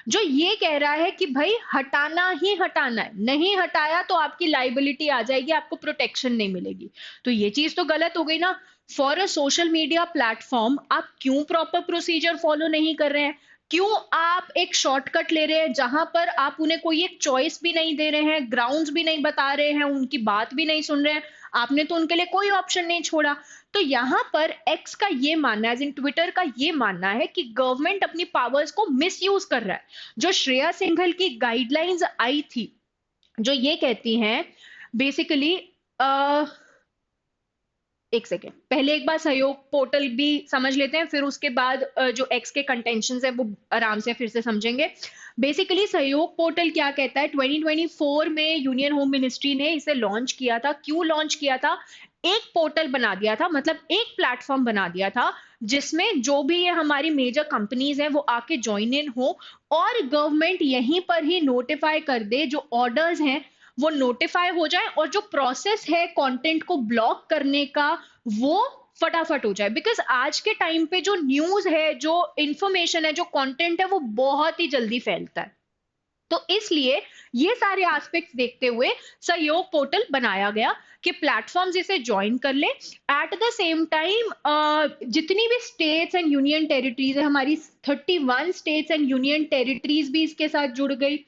जो ये कह रहा है कि भाई हटाना ही हटाना है, नहीं हटाया तो आपकी लाइबिलिटी आ जाएगी, आपको प्रोटेक्शन नहीं मिलेगी। तो ये चीज तो गलत हो गई ना। For a social media platform आप क्यों प्रॉपर प्रोसीजर फॉलो नहीं कर रहे हैं? क्यों आप एक शॉर्टकट ले रहे हैं जहां पर आप उन्हें कोई एक चॉइस भी नहीं दे रहे हैं, ग्राउंड्स भी नहीं बता रहे हैं, उनकी बात भी नहीं सुन रहे हैं? आपने तो उनके लिए कोई ऑप्शन नहीं छोड़ा। तो यहां पर एक्स का ये मानना है, इन ट्विटर का ये मानना है कि गवर्नमेंट अपनी पावर्स को मिसयूज कर रहा है। जो श्रेया सिंघल की गाइडलाइंस आई थी, जो ये कहती हैं बेसिकली, एक सेकेंड, पहले एक बार सहयोग पोर्टल भी समझ लेते हैं, फिर उसके बाद जो एक्स के कंटेंशंस है वो आराम से फिर से समझेंगे। बेसिकली सहयोग पोर्टल क्या कहता है, 2024 में यूनियन होम मिनिस्ट्री ने इसे लॉन्च किया था। क्यों लॉन्च किया था? एक पोर्टल बना दिया था, मतलब एक प्लेटफॉर्म बना दिया था, जिसमें जो भी ये हमारी मेजर कंपनीज हैं वो आके ज्वाइन इन हो, और गवर्नमेंट यहीं पर ही नोटिफाई कर दे, जो ऑर्डर्स हैं वो नोटिफाई हो जाए, और जो प्रोसेस है कंटेंट को ब्लॉक करने का वो फटाफट हो जाए। बिकॉज आज के टाइम पे जो न्यूज है, जो इंफॉर्मेशन है, जो कंटेंट है, वो बहुत ही जल्दी फैलता है। तो इसलिए ये सारे एस्पेक्ट्स देखते हुए सहयोग पोर्टल बनाया गया कि प्लेटफॉर्म्स इसे ज्वाइन कर ले। एट द सेम टाइम जितनी भी स्टेट्स एंड यूनियन टेरिटरीज है, हमारी 31 स्टेट्स एंड यूनियन टेरिटरीज भी इसके साथ जुड़ गई।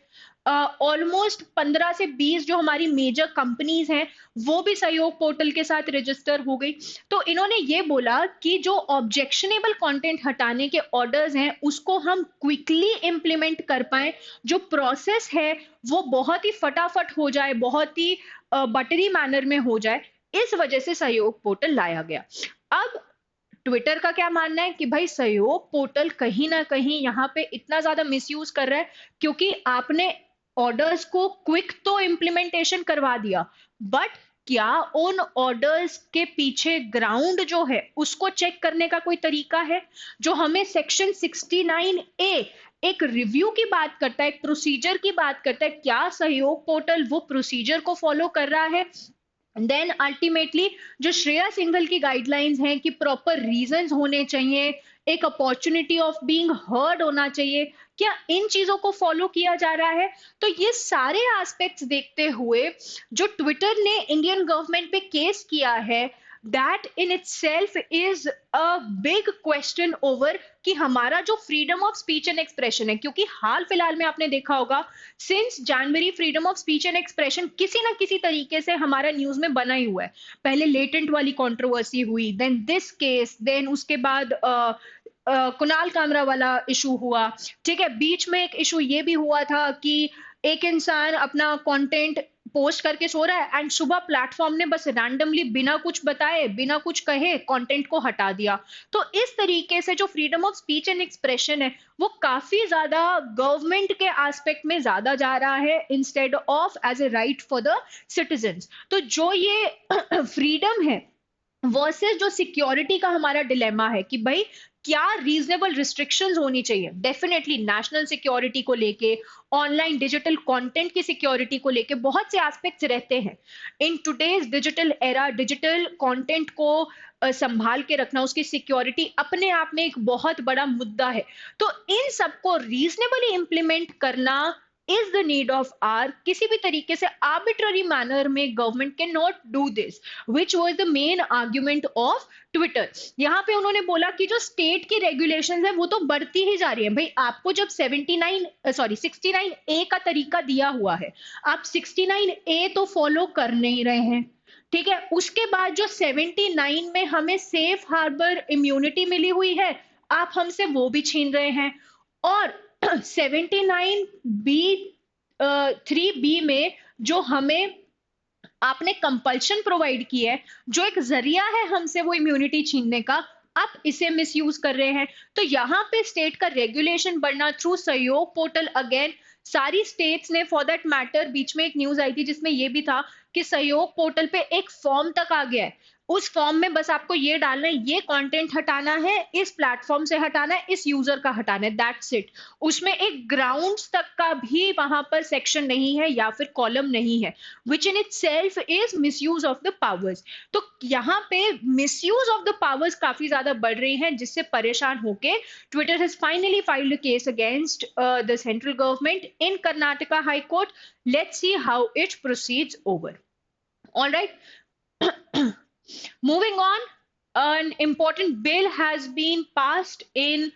ऑलमोस्ट 15 से 20 जो हमारी मेजर कंपनीज हैं वो भी सहयोग पोर्टल के साथ रजिस्टर हो गई। तो इन्होंने ये बोला कि जो ऑब्जेक्शनेबल कंटेंट हटाने के ऑर्डर्स हैं उसको हम क्विकली इंप्लीमेंट कर पाए, जो प्रोसेस है वो बहुत ही फटाफट हो जाए, बहुत ही बटरी मैनर में हो जाए, इस वजह से सहयोग पोर्टल लाया गया। अब ट्विटर का क्या मानना है कि भाई सहयोग पोर्टल कहीं ना कहीं यहाँ पे इतना ज्यादा मिसयूज कर रहा है, क्योंकि आपने ऑर्डर्स को क्विक तो इम्प्लीमेंटेशन करवा दिया, बट क्या उन ऑर्डर्स के पीछे ग्राउंड जो है उसको चेक करने का कोई तरीका है? जो हमें सेक्शन 69A एक रिव्यू की बात करता है, एक प्रोसीजर की बात करता है, क्या सहयोग पोर्टल वो प्रोसीजर को फॉलो कर रहा है? देन अल्टीमेटली जो श्रेया सिंघल की गाइडलाइंस हैं कि प्रॉपर रीजंस होने चाहिए, एक अपॉर्चुनिटी ऑफ बीइंग हर्ड होना चाहिए, क्या इन चीजों को फॉलो किया जा रहा है? तो ये सारे एस्पेक्ट्स देखते हुए जो ट्विटर ने इंडियन गवर्नमेंट पे केस किया है, that in itself is a big question over कि हमारा जो freedom of speech and expression है, क्योंकि हाल फिलहाल में आपने देखा होगा since January freedom of speech and expression किसी ना किसी तरीके से हमारा न्यूज में बना ही हुआ है। पहले लेटेंट वाली कंट्रोवर्सी हुई, देन दिस केस, देन उसके बाद कुणाल कामरा वाला इशू हुआ। ठीक है, बीच में एक इशू ये भी हुआ था कि एक इंसान अपना कंटेंट पोस्ट करके सो रहा है एंड सुबह प्लेटफॉर्म ने बस रैंडमली बिना कुछ बताए बिना कुछ कहे कंटेंट को हटा दिया। तो इस तरीके से जो freedom of speech and expression है वो काफी ज्यादा गवर्नमेंट के एस्पेक्ट में ज्यादा जा रहा है instead of as a right for the citizens. तो जो ये फ्रीडम है वर्सेस जो सिक्योरिटी का हमारा डिलेमा है कि भाई क्या रीजनेबल रिस्ट्रिक्शंस होनी चाहिए, डेफिनेटली नेशनल सिक्योरिटी को लेके, ऑनलाइन डिजिटल कंटेंट की सिक्योरिटी को लेके बहुत से एस्पेक्ट्स रहते हैं। In today's digital era digital content को संभाल के रखना, उसकी सिक्योरिटी अपने आप में एक बहुत बड़ा मुद्दा है। तो इन सबको रीजनेबली इंप्लीमेंट करना is the need of our, किसी भी तरीके से arbitrary manner में government can not do this, which was the main argument of Twitter. यहाँ पे उन्होंने बोला कि जो स्टेट की रेगुलेशन है वो तो बढ़ती ही जा रही है। भाई आपको जब 69 का तरीका दिया हुआ है, आप 69A तो फॉलो कर नहीं रहे हैं। ठीक है, उसके बाद जो 79 में हमें सेफ हार्बर इम्यूनिटी मिली हुई है, आप हमसे वो भी छीन रहे हैं। और 79B3B में जो हमें आपने कंपल्शन प्रोवाइड की है, जो एक जरिया है हमसे वो इम्यूनिटी छीनने का, आप इसे मिसयूज कर रहे हैं। तो यहाँ पे स्टेट का रेगुलेशन बढ़ना थ्रू सहयोग पोर्टल, अगेन सारी स्टेट्स ने, फॉर दैट मैटर बीच में एक न्यूज आई थी जिसमें ये भी था कि सहयोग पोर्टल पे एक फॉर्म तक आ गया है, उस फॉर्म में बस आपको ये डालना है, ये कंटेंट हटाना है, इस प्लेटफॉर्म से हटाना है, इस यूजर का हटाना है, दैट्स इट। उसमें एक ग्राउंड्स तक का भी वहां पर सेक्शन नहीं है या फिर कॉलम नहीं है, which in itself is misuse of the powers. तो यहाँ पे मिसयूज ऑफ द पावर्स काफी ज्यादा बढ़ रही हैं, जिससे परेशान होके Twitter has finally filed a case against the central government in Karnataka high court. Let's see how it proceeds over. Alright, moving on, an important bill has been passed in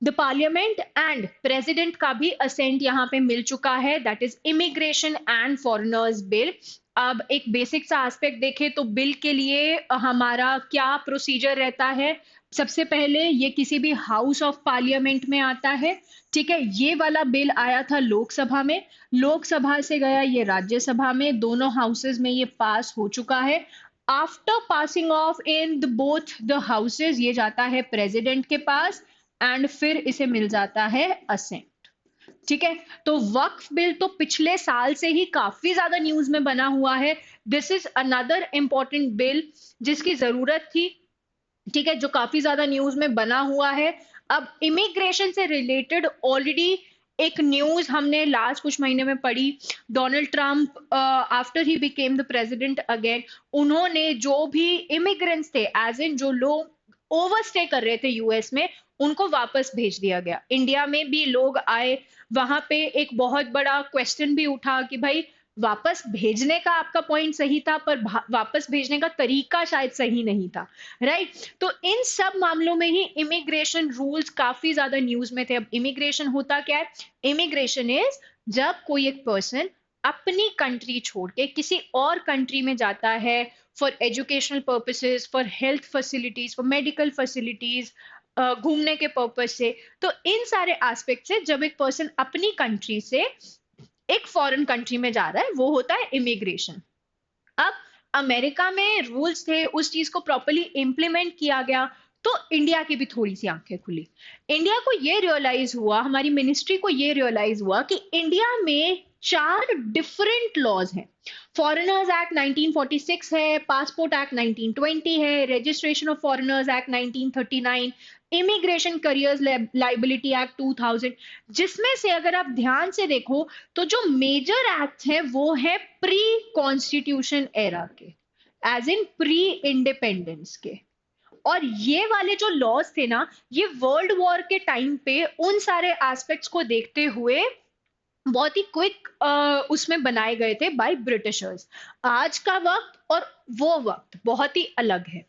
the parliament and president का भी ascent यहाँ पे मिल चुका है, that is immigration and foreigners bill. अब एक basic सा aspect देखें तो बिल के लिए हमारा क्या प्रोसीजर रहता है। सबसे पहले ये किसी भी हाउस ऑफ पार्लियामेंट में आता है। ठीक है, ये वाला बिल आया था लोकसभा में, लोकसभा से गया ये राज्यसभा में, दोनों हाउसेज में ये पास हो चुका है। After passing of in both the houses ये जाता है प्रेसिडेंट के पास एंड फिर इसे मिल जाता है असेंट। ठीक है, तो वक्फ बिल तो पिछले साल से ही काफी ज्यादा न्यूज में बना हुआ है। This is another important bill जिसकी जरूरत थी। ठीक है, जो काफी ज्यादा न्यूज में बना हुआ है। अब इमिग्रेशन से रिलेटेड ऑलरेडी एक न्यूज हमने लास्ट कुछ महीने में पढ़ी। Donald Trump after he became the president again, उन्होंने जो भी इमिग्रेंट्स थे, एज इन जो लोग ओवरस्टे कर रहे थे यूएस में, उनको वापस भेज दिया गया। इंडिया में भी लोग आए, वहां पे एक बहुत बड़ा क्वेश्चन भी उठा कि भाई वापस भेजने का आपका पॉइंट सही था, पर वापस भेजने का तरीका शायद सही नहीं था, राइट। तो इन सब मामलों में ही इमिग्रेशन रूल्स काफी ज्यादा न्यूज में थे। अब इमिग्रेशन होता क्या है? इमिग्रेशन इज जब कोई एक पर्सन अपनी कंट्री छोड़ के किसी और कंट्री में जाता है for educational purposes, for health facilities, for medical facilities, घूमने के पर्पज से। तो इन सारे एस्पेक्ट से जब एक पर्सन अपनी कंट्री से एक फॉरेन कंट्री में जा रहा है, वो होता है इमिग्रेशन। अब अमेरिका में रूल्स थे, उस चीज को प्रॉपरली इंप्लीमेंट किया गया, तो इंडिया की भी थोड़ी सी आंखें खुली। इंडिया को ये रियलाइज हुआ, हमारी मिनिस्ट्री को ये रियलाइज हुआ कि इंडिया में 4 डिफरेंट लॉज हैं। फॉरेनर्स एक्ट 1946 है, पासपोर्ट एक्ट 1920 है, registration of foreigners act 1939, immigration careers liability act 2000, जिसमें से अगर आप ध्यान से देखो तो जो मेजर एक्ट हैं वो है प्री कॉन्स्टिट्यूशन एरा के, एज इन प्री इंडिपेंडेंस के। और ये वाले जो लॉज थे ना, ये वर्ल्ड वॉर के टाइम पे उन सारे एस्पेक्ट्स को देखते हुए बहुत ही क्विक उसमें बनाए गए थे बाय ब्रिटिशर्स। आज का वक्त और वो वक्त बहुत ही अलग है।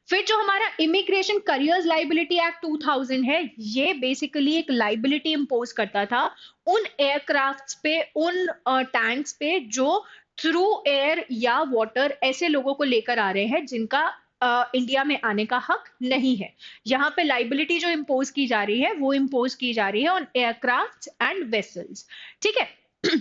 फिर जो हमारा इमिग्रेशन करियर्स लाइबिलिटी एक्ट 2000 है, ये बेसिकली एक लाइबिलिटी इंपोज करता था उन एयरक्राफ्ट्स पे, उन टैंक्स पे जो थ्रू एयर या वाटर ऐसे लोगों को लेकर आ रहे हैं जिनका इंडिया में आने का हक नहीं है। यहाँ पे लाइबिलिटी जो इंपोज की जा रही है वो इंपोज की जा रही है ऑन एयरक्राफ्ट एंड वेसल्स। ठीक है।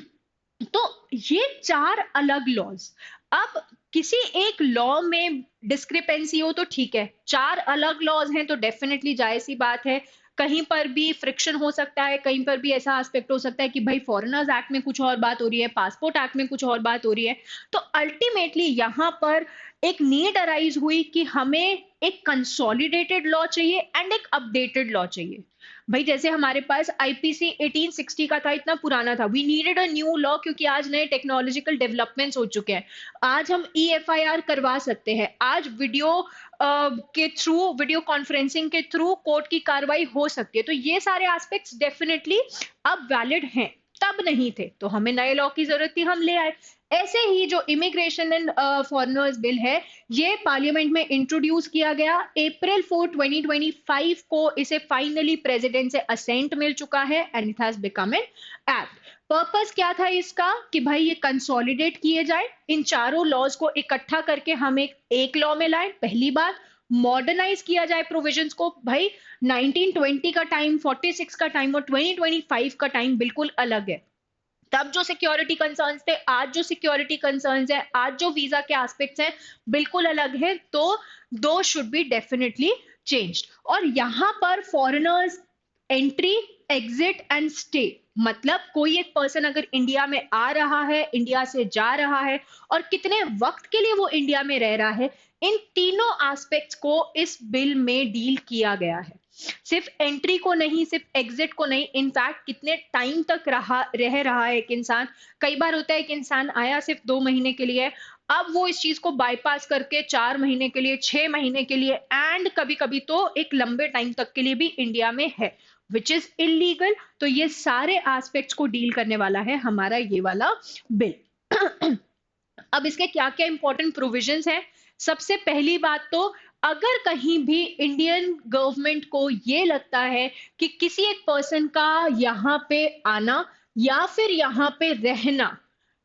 तो ये 4 अलग लॉज। अब किसी एक लॉ में डिस्क्रिपेंसी हो तो ठीक है, 4 अलग लॉज हैं तो डेफिनेटली जायज सी बात है, कहीं पर भी फ्रिक्शन हो सकता है, कहीं पर भी ऐसा एस्पेक्ट हो सकता है कि भाई फॉरेनर्स एक्ट में कुछ और बात हो रही है, पासपोर्ट एक्ट में कुछ और बात हो रही है। तो अल्टीमेटली यहाँ पर एक नीड अराइज हुई कि हमें एक कंसोलिडेटेड लॉ चाहिए एंड एक अपडेटेड लॉ चाहिए। भाई जैसे हमारे पास आईपीसी 1860 का था, इतना पुराना था, we needed a new law क्योंकि आज नए टेक्नोलॉजिकल डेवलपमेंट्स हो चुके हैं। आज हम ईएफआईआर करवा सकते हैं, आज वीडियो के थ्रू, वीडियो कॉन्फ्रेंसिंग के थ्रू कोर्ट की कार्रवाई हो सकती है। तो ये सारे एस्पेक्ट्स डेफिनेटली अब वैलिड हैं, तब नहीं थे, तो हमें नए लॉ की जरूरत थी, हम ले आए। ऐसे ही जो इमिग्रेशन एंड फॉरेनर्स बिल है, ये पार्लियामेंट में इंट्रोड्यूस किया गया अप्रैल 4 2025 को। इसे फाइनली प्रेसिडेंट से असेंट मिल चुका है and it has become an act. Purpose क्या था इसका कि भाई ये कंसोलिडेट किए जाए, इन चारों लॉज को इकट्ठा करके हम एक लॉ में लाए। पहली बात, मॉडर्नाइज किया जाए प्रोविजंस को। भाई 1920 का टाइम, 46 का टाइम और 2025 का टाइम बिल्कुल अलग है। तब जो सिक्योरिटी कंसर्न्स थे, आज जो सिक्योरिटी कंसर्न्स है, आज जो वीजा के एस्पेक्ट्स हैं, बिल्कुल अलग है। तो दो शुड बी डेफिनेटली चेंज्ड। और यहां पर foreigners entry, exit and stay, मतलब कोई एक पर्सन अगर इंडिया में आ रहा है, इंडिया से जा रहा है और कितने वक्त के लिए वो इंडिया में रह रहा है, इन तीनों एस्पेक्ट्स को इस बिल में डील किया गया है। सिर्फ एंट्री को नहीं, सिर्फ एग्जिट को नहीं, इनफैक्ट कितने टाइम तक रह रहा है एक इंसान। कई बार होता है कि इंसान आया सिर्फ 2 महीने के लिए, अब वो इस चीज को बाईपास करके 4 महीने के लिए, 6 महीने के लिए एंड कभी कभी तो एक लंबे टाइम तक के लिए भी इंडिया में है, विच इज इलीगल। तो ये सारे एस्पेक्ट्स को डील करने वाला है हमारा ये वाला बिल। अब इसके क्या क्या इंपॉर्टेंट प्रोविजंस हैं। सबसे पहली बात तो, अगर कहीं भी इंडियन गवर्नमेंट को ये लगता है कि किसी एक पर्सन का यहाँ पे आना या फिर यहाँ पे रहना,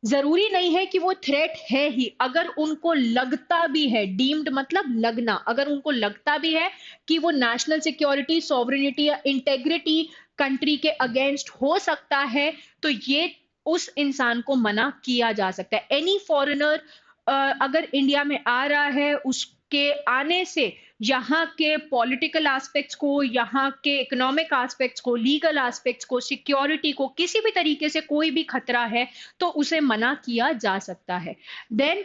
जरूरी नहीं है कि वो थ्रेट है ही, अगर उनको लगता भी है, डीम्ड मतलब लगना, अगर उनको लगता भी है कि वो नेशनल सिक्योरिटी, सॉवरेनिटी या इंटेग्रिटी कंट्री के अगेंस्ट हो सकता है, तो ये उस इंसान को मना किया जा सकता है। एनी फॉरेनर अगर इंडिया में आ रहा है, उसके आने से यहाँ के पॉलिटिकल एस्पेक्ट्स को, यहाँ के इकोनॉमिक एस्पेक्ट्स को, लीगल एस्पेक्ट्स को, सिक्योरिटी को किसी भी तरीके से कोई भी खतरा है तो उसे मना किया जा सकता है। देन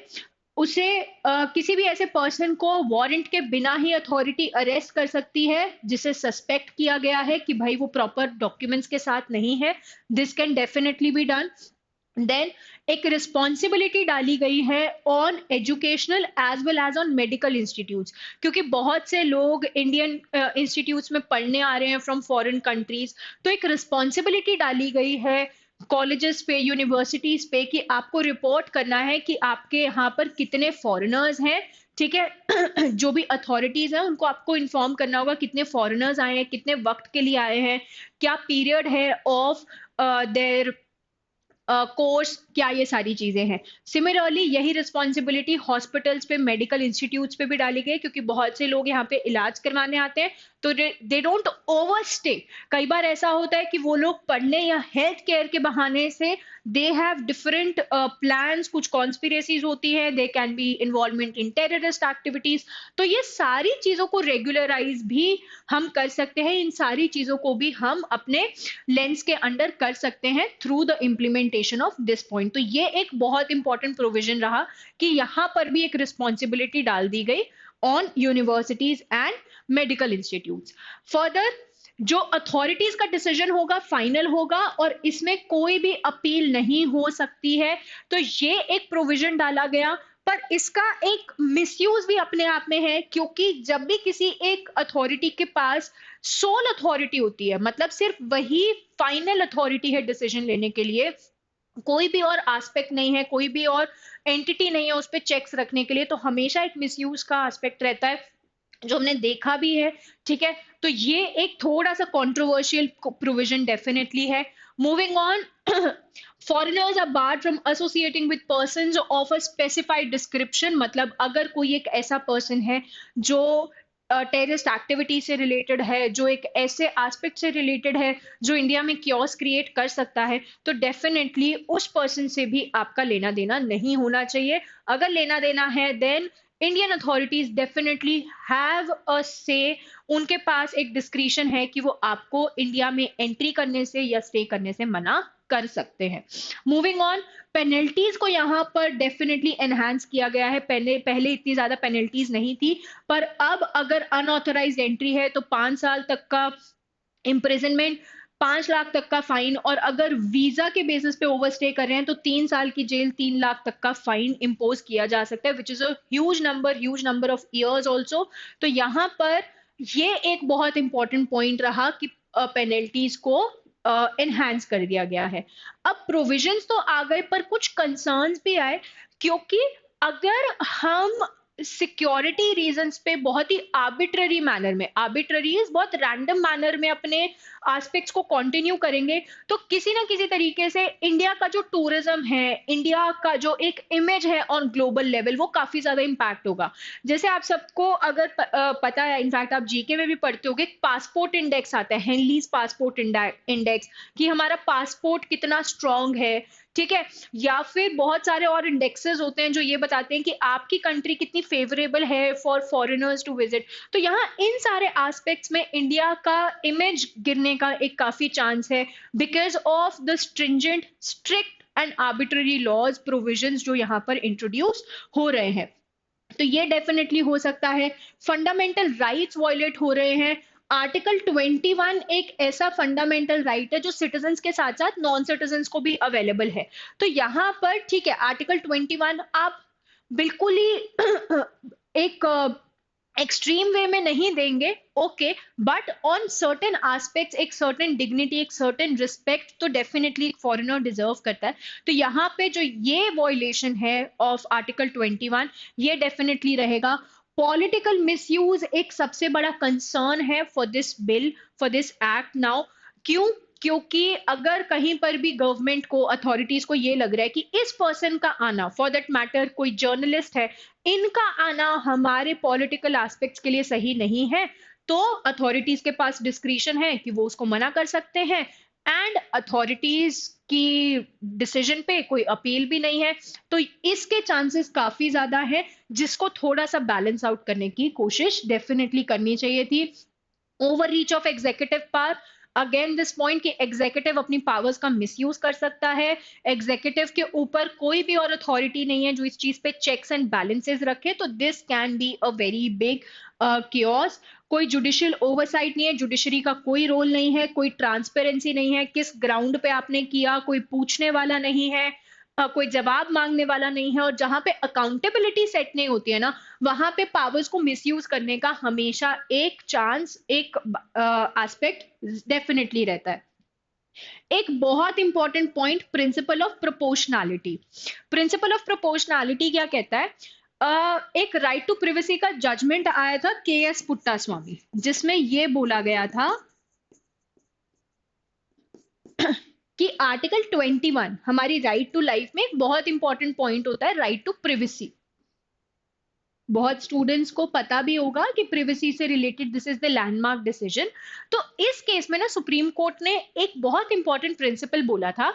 उसे किसी भी ऐसे पर्सन को वारंट के बिना ही अथॉरिटी अरेस्ट कर सकती है जिसे सस्पेक्ट किया गया है कि भाई वो प्रॉपर डॉक्यूमेंट्स के साथ नहीं है। This can definitely be done. Then एक रिस्पॉन्सिबिलिटी डाली गई है on educational as well as on medical institutes, क्योंकि बहुत से लोग इंडियन इंस्टीट्यूट्स में पढ़ने आ रहे हैं फ्रॉम फॉरेन कंट्रीज। तो एक रिस्पॉन्सिबिलिटी डाली गई है कॉलेजेस पे, यूनिवर्सिटीज पे, कि आपको रिपोर्ट करना है कि आपके यहाँ पर कितने फॉरेनर्स हैं। ठीक है। जो भी अथॉरिटीज हैं उनको आपको इन्फॉर्म करना होगा कितने फॉरेनर्स आए हैं, कितने वक्त के लिए आए हैं, क्या पीरियड है ऑफ देयर कोर्स, क्या ये सारी चीजें हैं। सिमिलरली यही रिस्पॉन्सिबिलिटी हॉस्पिटल्स पे, मेडिकल इंस्टीट्यूट्स पे भी डाली गई, क्योंकि बहुत से लोग यहाँ पे इलाज करवाने आते हैं, तो दे डोंट ओवरस्टे। कई बार ऐसा होता है कि वो लोग पढ़ने या हेल्थ केयर के बहाने से दे हैव डिफरेंट प्लान्स, कुछ कॉन्स्पिरेसीज होती है, they can be involvement in terrorist activities. तो ये सारी चीजों को रेगुलराइज भी हम कर सकते हैं, इन सारी चीजों को भी हम अपने लेंस के अंडर कर सकते हैं through the implementation of this point. तो ये एक बहुत इंपॉर्टेंट प्रोविजन रहा कि यहां पर भी एक रिस्पॉन्सिबिलिटी डाल दी गई on universities and medical institutes. Further, जो अथॉरिटीज का डिसीजन होगा फाइनल होगा और इसमें कोई भी अपील नहीं हो सकती है। तो ये एक प्रोविजन डाला गया, पर इसका एक मिसयूज भी अपने आप में है, क्योंकि जब भी किसी एक अथॉरिटी के पास सोल अथॉरिटी होती है, मतलब सिर्फ वही फाइनल अथॉरिटी है डिसीजन लेने के लिए, कोई भी और एस्पेक्ट नहीं है, कोई भी और एंटिटी नहीं है उस पर चेक्स रखने के लिए, तो हमेशा एक मिसयूज का एस्पेक्ट रहता है, जो हमने देखा भी है। ठीक है, तो ये एक थोड़ा सा कंट्रोवर्शियल प्रोविजन डेफिनेटली है। Moving on, foreigners are barred from associating with persons of a specified description, मतलब अगर कोई एक ऐसा पर्सन है जो टेररिस्ट एक्टिविटी से रिलेटेड है, जो एक ऐसे एस्पेक्ट से रिलेटेड है जो इंडिया में क्योस क्रिएट कर सकता है, तो डेफिनेटली उस पर्सन से भी आपका लेना देना नहीं होना चाहिए। अगर लेना देना है, then Indian authorities definitely have a say, उनके पास एक डिस्क्रिशन है कि वो आपको इंडिया में एंट्री करने से या स्टे करने से मना कर सकते हैं। मूविंग ऑन, पेनल्टीज को यहाँ पर डेफिनेटली एनहांस किया गया है। पहले पहले इतनी ज्यादा पेनल्टीज नहीं थी, पर अब अगर अनऑथराइज्ड एंट्री है तो 5 साल तक का इम्प्रिजनमेंट, 5 लाख तक का फाइन, और अगर वीजा के बेसिस पे ओवरस्टे कर रहे हैं तो 3 साल की जेल, 3 लाख तक का फाइन इंपोज किया जा सकता है, which is a huge number of years also. तो यहाँ पर ये एक बहुत इंपॉर्टेंट पॉइंट रहा कि पेनल्टीज को एनहांस कर दिया गया है। अब प्रोविजंस तो आ गए, पर कुछ कंसर्न्स भी आए, क्योंकि अगर हम सिक्योरिटी रीजंस पे बहुत ही आर्बिट्ररी मैनर में, आर्बिट्ररी इज बहुत रैंडम मैनर में अपने एस्पेक्ट्स को कंटिन्यू करेंगे, तो किसी ना किसी तरीके से इंडिया का जो टूरिज्म है, इंडिया का जो एक इमेज है ऑन ग्लोबल लेवल, वो काफी ज्यादा इंपैक्ट होगा। जैसे आप सबको अगर पता है, इनफैक्ट आप जीके में भी पढ़ते होगे, पासपोर्ट इंडेक्स आता है, हेनलीज पासपोर्ट इंडेक्स, कि हमारा पासपोर्ट कितना स्ट्रांग है। ठीक है, या फिर बहुत सारे और इंडेक्सेस होते हैं जो ये बताते हैं कि आपकी कंट्री कितनी फेवरेबल है फॉर फॉरेनर्स टू विजिट। तो यहाँ इन सारे एस्पेक्ट्स में इंडिया का इमेज गिरने का एक काफी चांस है, because of the stringent, strict and arbitrary laws provisions जो यहाँ पर इंट्रोड्यूस हो रहे हैं। तो ये डेफिनेटली हो सकता है। फंडामेंटल राइट्स वायलेट हो रहे हैं। आर्टिकल 21 एक ऐसा फंडामेंटल राइट है जो सिटीजन्स के साथ साथ नॉन सिटीजन्स को भी अवेलेबल है। तो यहाँ पर ठीक है, आर्टिकल 21 आप बिल्कुल ही एक एक्सट्रीम वे में नहीं देंगे, okay, but on certain aspects एक सर्टेन डिग्निटी, एक सर्टेन रिस्पेक्ट तो डेफिनेटली फॉरेनर डिजर्व करता है। तो यहाँ पे जो ये वॉयलेशन है ऑफ आर्टिकल 21, ये डेफिनेटली रहेगा। पॉलिटिकल मिसयूज एक सबसे बड़ा कंसर्न है for this bill, for this act now. क्यों? क्योंकि अगर कहीं पर भी गवर्नमेंट को, अथॉरिटीज को ये लग रहा है कि इस पर्सन का आना, फॉर दैट मैटर कोई जर्नलिस्ट है, इनका आना हमारे पॉलिटिकल एस्पेक्ट्स के लिए सही नहीं है, तो अथॉरिटीज के पास डिस्क्रिशन है कि वो उसको मना कर सकते हैं, एंड अथॉरिटीज की डिसीजन पे कोई अपील भी नहीं है। तो इसके चांसेस काफी ज्यादा है, जिसको थोड़ा सा बैलेंस आउट करने की कोशिश डेफिनेटली करनी चाहिए थी। Over reach of executive power, again this point कि एग्जीक्यूटिव अपनी पावर्स का मिसयूज कर सकता है। एग्जीक्यूटिव के ऊपर कोई भी और अथॉरिटी नहीं है जो इस चीज पे चेक्स एंड बैलेंसेस रखे, तो this can be a very big chaos. कोई जुडिशियल ओवरसाइट नहीं है, जुडिशरी का कोई रोल नहीं है, कोई ट्रांसपेरेंसी नहीं है, किस ग्राउंड पे आपने किया कोई पूछने वाला नहीं है, कोई जवाब मांगने वाला नहीं है, और जहां पे अकाउंटेबिलिटी सेट नहीं होती है ना, वहां पे पावर्स को मिसयूज करने का हमेशा एक चांस, एक एस्पेक्ट डेफिनेटली रहता है। एक बहुत important point, principle of proportionality. Principle of proportionality क्या कहता है? एक राइट टू प्रिवेसी का जजमेंट आया था के.एस. पुट्टास्वामी, जिसमें यह बोला गया था कि आर्टिकल 21 हमारी राइट टू लाइफ में एक बहुत इंपॉर्टेंट पॉइंट होता है, राइट टू प्रिवेसी। बहुत स्टूडेंट्स को पता भी होगा कि प्रिवेसी से related this is the landmark decision. तो इस केस में ना सुप्रीम कोर्ट ने एक बहुत इंपॉर्टेंट प्रिंसिपल बोला था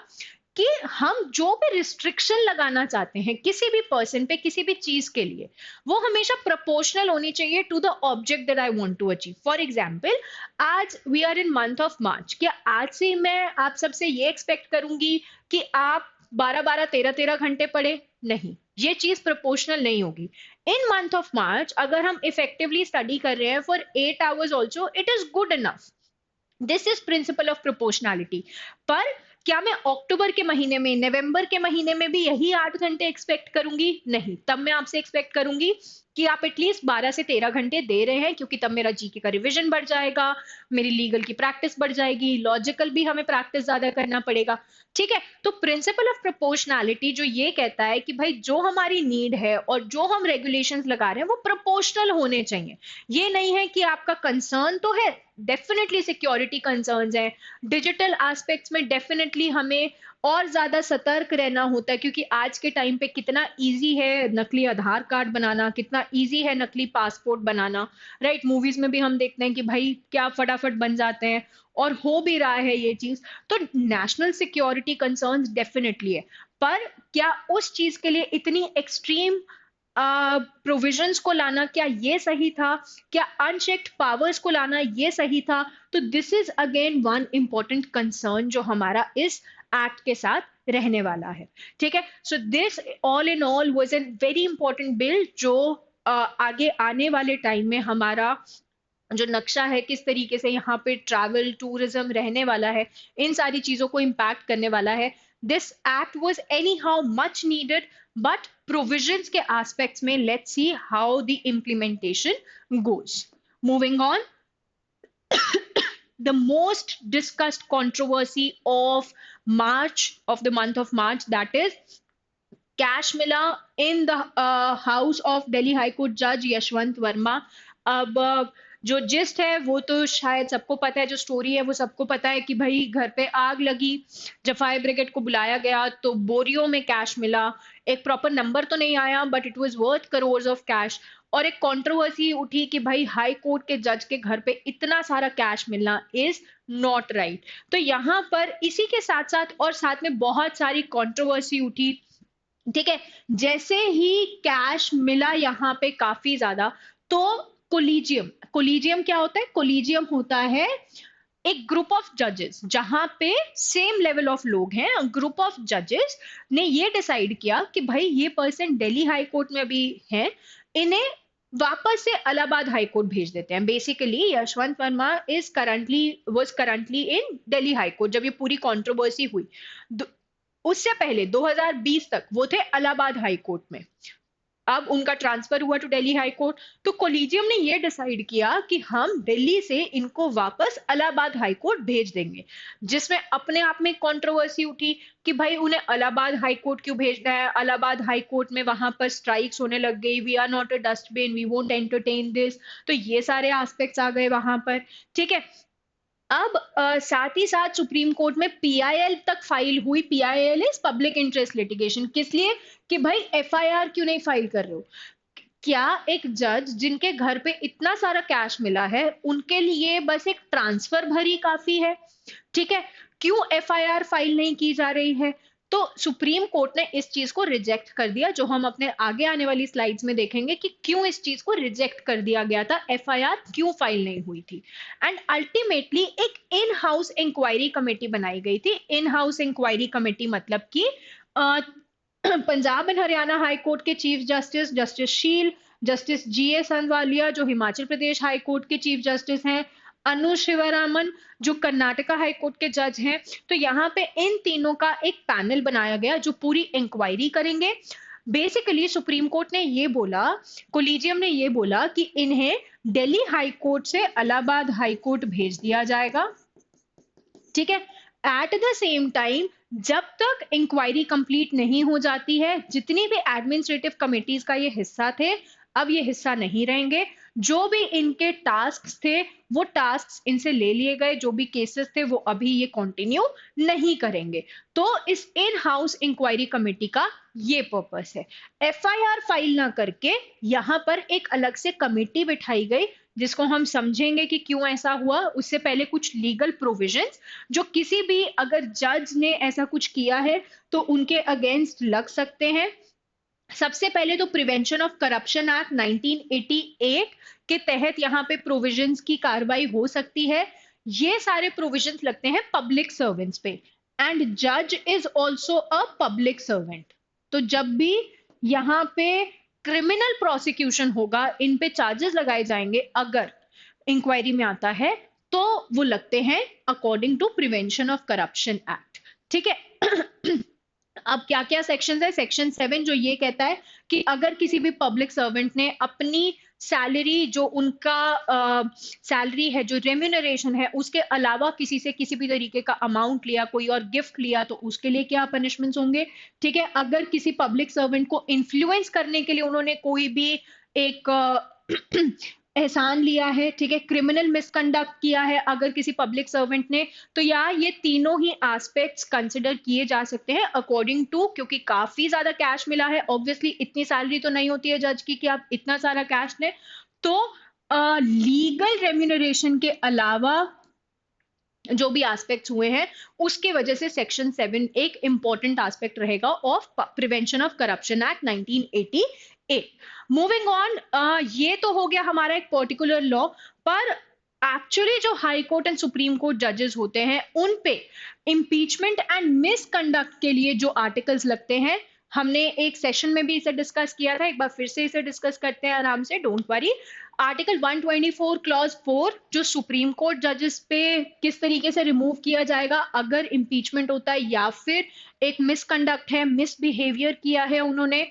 कि हम जो भी रिस्ट्रिक्शन लगाना चाहते हैं किसी भी पर्सन पे, किसी भी चीज के लिए, वो हमेशा प्रोपोर्शनल होनी चाहिए to the object that I want to achieve. For example, आज we are in month of March, क्या आज से मैं आप सबसे ये एक्सपेक्ट करूंगी कि आप 12-12, 13-13 घंटे पढ़े? नहीं, ये चीज प्रोपोर्शनल नहीं होगी। इन मंथ ऑफ मार्च अगर हम इफेक्टिवली स्टडी कर रहे हैं for 8 hours also, it is good enough. This is principle of proportionality. पर क्या मैं अक्टूबर के महीने में, नवंबर के महीने में भी यही 8 घंटे एक्सपेक्ट करूंगी? नहीं, तब मैं आपसे एक्सपेक्ट करूंगी कि आप एटलीस्ट 12 से 13 घंटे दे रहे हैं, क्योंकि तब मेरा जीके का रिवीजन बढ़ जाएगा, मेरी लीगल की प्रैक्टिस बढ़ जाएगी, लॉजिकल भी हमें प्रैक्टिस ज्यादा करना पड़ेगा। ठीक है, तो प्रिंसिपल ऑफ प्रोपोर्शनैलिटी जो ये कहता है कि भाई जो हमारी नीड है और जो हम रेगुलेशंस लगा रहे हैं वो प्रोपोर्शनल होने चाहिए। ये नहीं है कि आपका कंसर्न तो है, डेफिनेटली सिक्योरिटी कंसर्न्स हैं, डिजिटल एस्पेक्ट्स में डेफिनेटली हमें और ज्यादा सतर्क रहना होता है, क्योंकि आज के टाइम पे कितना इजी है नकली आधार कार्ड बनाना, कितना इजी है नकली पासपोर्ट बनाना। राइट, मूवीज में भी हम देखते हैं कि भाई क्या फटाफट बन जाते हैं, और हो भी रहा है ये चीज। तो नेशनल सिक्योरिटी कंसर्न्स डेफिनेटली है, पर क्या उस चीज के लिए इतनी एक्सट्रीम प्रोविजंस को लाना, क्या ये सही था? क्या अनचेक्ड पावर्स को लाना ये सही था? तो this is again one important concern जो हमारा इस एक्ट के साथ रहने वाला है। ठीक है, so this all in all was an very important bill जो आगे आने वाले टाइम में हमारा जो नक्शा है, किस तरीके से यहाँ पे ट्रैवल टूरिज्म रहने वाला है, इन सारी चीजों को इम्पैक्ट करने वाला है। This act was any how much needed, but provisions के एस्पेक्ट्स में let's see how the implementation goes. Moving on, the most discussed controversy of March, of the month of March, that is cash mila in the house of Delhi High Court Judge Yashwant Verma। अब जो gist है वो तो शायद सबको पता है, जो स्टोरी है वो सबको पता है कि भाई घर पे आग लगी, जब फायर ब्रिगेड को बुलाया गया तो बोरियो में कैश मिला। एक प्रॉपर नंबर तो नहीं आया, but it was worth crores of cash. और एक कंट्रोवर्सी उठी कि भाई हाई कोर्ट के जज के घर पे इतना सारा कैश मिलना इज नॉट राइट। तो यहाँ पर इसी के साथ साथ और साथ में बहुत सारी कंट्रोवर्सी उठी। ठीक है, जैसे ही कैश मिला यहाँ पे काफी ज्यादा, तो कोलिजियम, कोलिजियम क्या होता है? कोलिजियम होता है एक ग्रुप ऑफ जजेस जहां पे सेम लेवल ऑफ लोग हैं। ग्रुप ऑफ जजेस ने ये डिसाइड किया कि भाई ये पर्सन दिल्ली हाई कोर्ट में भी हैं, इन्हें वापस से इलाहाबाद हाई कोर्ट भेज देते हैं। Basically Yashwant Verma is currently was currently in Delhi high court जब ये पूरी कंट्रोवर्सी हुई। उससे पहले 2020 तक वो थे इलाहाबाद हाई कोर्ट में, अब उनका ट्रांसफर हुआ टू दिल्ली हाई कोर्ट। तो कोलिजियम ने ये डिसाइड किया कि हम दिल्ली से इनको वापस इलाहाबाद हाई कोर्ट भेज देंगे, जिसमें अपने आप में कंट्रोवर्सी उठी कि भाई उन्हें इलाहाबाद हाई कोर्ट क्यों भेजना है? इलाहाबाद हाई कोर्ट में वहां पर स्ट्राइक्स होने लग गई, we are not a dustbin, we won't entertain this. तो ये सारे एस्पेक्ट्स आ गए वहां पर। ठीक है, अब साथ ही साथ सुप्रीम कोर्ट में पीआईएल तक फाइल हुई। PIL is public interest litigation. किस लिए? कि भाई एफआईआर क्यों नहीं फाइल कर रहे हो? क्या एक जज जिनके घर पे इतना सारा कैश मिला है उनके लिए बस एक ट्रांसफर भरी काफी है? ठीक है, क्यों एफआईआर फाइल नहीं की जा रही है? तो सुप्रीम कोर्ट ने इस चीज को रिजेक्ट कर दिया, जो हम अपने आगे आने वाली स्लाइड्स में देखेंगे कि क्यों इस चीज को रिजेक्ट कर दिया गया था, एफआईआर क्यों फाइल नहीं हुई थी। एंड अल्टीमेटली एक इन हाउस इंक्वायरी कमेटी बनाई गई थी। इन हाउस इंक्वायरी कमेटी मतलब कि Punjab and Haryana high court के चीफ जस्टिस, जस्टिस शील, जस्टिस जीए संवालिया जो हिमाचल प्रदेश हाई कोर्ट के चीफ जस्टिस हैं, अनु शिवरामन जो कर्नाटका हाई कोर्ट के जज हैं। तो यहाँ पे इन तीनों का एक पैनल बनाया गया जो पूरी इंक्वायरी करेंगे। बेसिकली सुप्रीम कोर्ट ने ये बोला, कोलिजियम ने ये बोला कि इन्हें दिल्ली हाई कोर्ट से इलाहाबाद हाई कोर्ट भेज दिया जाएगा। ठीक है, एट द सेम टाइम जब तक इंक्वायरी कंप्लीट नहीं हो जाती है, जितनी भी एडमिनिस्ट्रेटिव कमिटीज का ये हिस्सा थे, अब ये हिस्सा नहीं रहेंगे। जो भी इनके टास्क थे वो टास्क इनसे ले लिए गए, जो भी केसेस थे वो अभी ये कंटिन्यू नहीं करेंगे। तो इस इन हाउस इंक्वायरी कमेटी का ये पर्पस है। एफआईआर फाइल ना करके यहां पर एक अलग से कमेटी बिठाई गई, जिसको हम समझेंगे कि क्यों ऐसा हुआ। उससे पहले कुछ लीगल प्रोविजंस जो किसी भी अगर जज ने ऐसा कुछ किया है तो उनके अगेंस्ट लग सकते हैं। सबसे पहले तो प्रिवेंशन ऑफ करप्शन एक्ट 1988 के तहत यहाँ पे प्रोविजंस की कार्रवाई हो सकती है। ये सारे प्रोविजंस लगते हैं पब्लिक सर्वेंट्स पे, एंड जज is also a public servant. तो जब भी यहाँ पे क्रिमिनल प्रोसिक्यूशन होगा, इन पे चार्जेस लगाए जाएंगे अगर इंक्वायरी में आता है, तो वो लगते हैं according to prevention of corruption act. ठीक है। अब क्या क्या सेक्शन है? सेक्शन 7 जो ये कहता है कि अगर किसी भी पब्लिक सर्वेंट ने अपनी सैलरी, जो उनका सैलरी है, जो रेम्यूनरेशन है, उसके अलावा किसी से किसी भी तरीके का अमाउंट लिया, कोई और गिफ्ट लिया, तो उसके लिए क्या पनिशमेंट्स होंगे। ठीक है। अगर किसी पब्लिक सर्वेंट को इन्फ्लुएंस करने के लिए उन्होंने कोई भी एक एहसान लिया है, ठीक है, क्रिमिनल मिसकंडक्ट किया है अगर किसी पब्लिक सर्वेंट ने, तो यार ये तीनों ही एस्पेक्ट्स कंसिडर किए जा सकते हैं अकॉर्डिंग टू, क्योंकि काफी ज्यादा कैश मिला है। ऑब्वियसली इतनी सैलरी तो नहीं होती है जज की कि आप इतना सारा कैश लें। तो लीगल रेम्यूनरेशन के अलावा जो भी एस्पेक्ट्स हुए हैं उसके वजह से सेक्शन 7 एक इंपॉर्टेंट एस्पेक्ट रहेगा of prevention of corruption act 1988। Moving on, ये तो हो गया हमारा एक पर्टिकुलर लॉ, पर एक्चुअली जो high court and supreme court जजेस होते हैं उन पे इम्पीचमेंट एंड मिसकंडक्ट के लिए जो आर्टिकल्स लगते हैं, हमने एक सेशन में भी इसे डिस्कस किया था, एक बार फिर से इसे डिस्कस करते हैं आराम से, डोंट वरी। आर्टिकल 124 क्लॉज 4 जो सुप्रीम कोर्ट जजेस पे किस तरीके से रिमूव किया जाएगा अगर इम्पीचमेंट होता है या फिर एक मिसकंडक्ट है, मिसबिहेवियर किया है उन्होंने।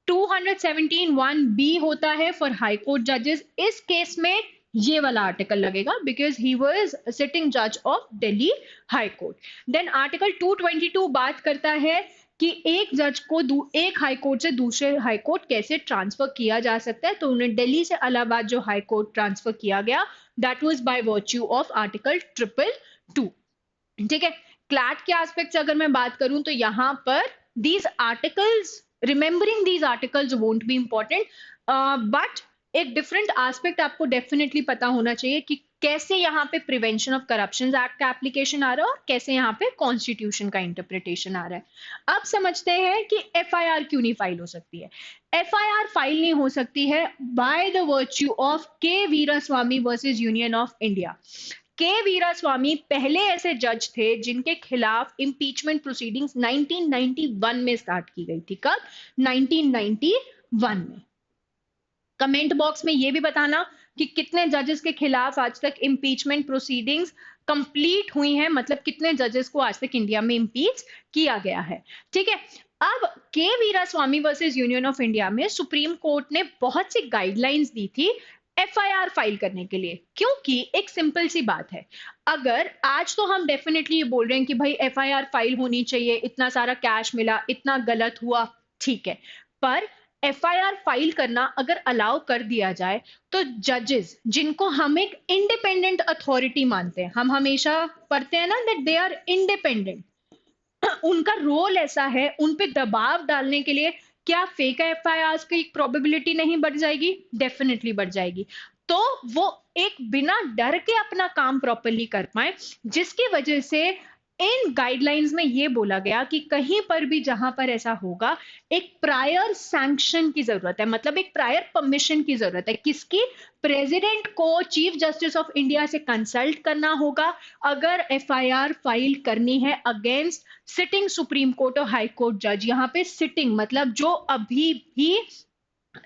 217(1)(b होता है फॉर हाई कोर्ट जजेस। इस केस में ये वाला आर्टिकल लगेगा बिकॉज ही वाज सिटिंग जज of Delhi high court. Then article 222 बात करता है कि एक जज को एक हाई कोर्ट से दूसरे हाई कोर्ट कैसे ट्रांसफर किया जा सकता है। तो उन्हें दिल्ली से इलाहाबाद जो हाई कोर्ट ट्रांसफर किया गया, that was by virtue of article 222। ठीक है। क्लैट के एस्पेक्ट्स अगर मैं बात करूं तो यहां पर these articles, remembering these articles won't be important, but एक डिफरेंट एस्पेक्ट आपको डेफिनेटली पता होना चाहिए कि कैसे यहाँ पे प्रिवेंशन ऑफ करप्शन एक्ट का एप्लीकेशन आ रहा है और कैसे यहाँ पे कॉन्स्टिट्यूशन का इंटरप्रिटेशन आ रहा है। अब समझते हैं कि एफआईआर क्यों नहीं फाइल हो सकती है। एफआईआर फाइल नहीं हो सकती है by the virtue of K Veeraswamy versus union of India. K Veeraswamy पहले ऐसे जज थे जिनके खिलाफ इंपीचमेंट प्रोसीडिंग्स 1991 में स्टार्ट की गई थी। कब? 1991 में। कमेंट बॉक्स में ये भी बताना कि कितने जजेस के खिलाफ आज तक इंपीचमेंट प्रोसीडिंग्स कंप्लीट हुई हैं, मतलब कितने जजेस को आज तक इंडिया में इंपीच किया गया है। ठीक है। अब K Veeraswamy versus union of India में सुप्रीम कोर्ट ने बहुत सी गाइडलाइंस दी थी एफआईआर फाइल करने के लिए, क्योंकि एक सिंपल सी बात है, अगर आज तो हम डेफिनेटली ये बोल रहे हैं कि भाई एफआईआर फाइल होनी चाहिए, इतना सारा कैश मिला, इतना गलत हुआ, ठीक है, पर एफआईआर फाइल करना अगर अलाउ कर दिया जाए तो जजेस, जिनको हम एक इंडिपेंडेंट अथॉरिटी मानते हैं, हम हमेशा पढ़ते हैं ना दैट दे आर इंडिपेंडेंट, उनका रोल ऐसा है, उन पे दबाव डालने के लिए क्या फेक एफआईआर की प्रोबेबिलिटी नहीं बढ़ जाएगी? डेफिनेटली बढ़ जाएगी। तो वो एक बिना डर के अपना काम प्रॉपरली कर पाए, जिसकी वजह से इन गाइडलाइंस में ये बोला गया कि कहीं पर भी जहां पर ऐसा होगा, एक प्रायर सैंक्शन की जरूरत है, मतलब एक प्रायर परमिशन की जरूरत है। किसकी? प्रेसिडेंट को चीफ जस्टिस ऑफ इंडिया से कंसल्ट करना होगा अगर एफआईआर फाइल करनी है अगेंस्ट सिटिंग सुप्रीम कोर्ट और हाई कोर्ट जज। यहाँ पे सिटिंग मतलब जो अभी भी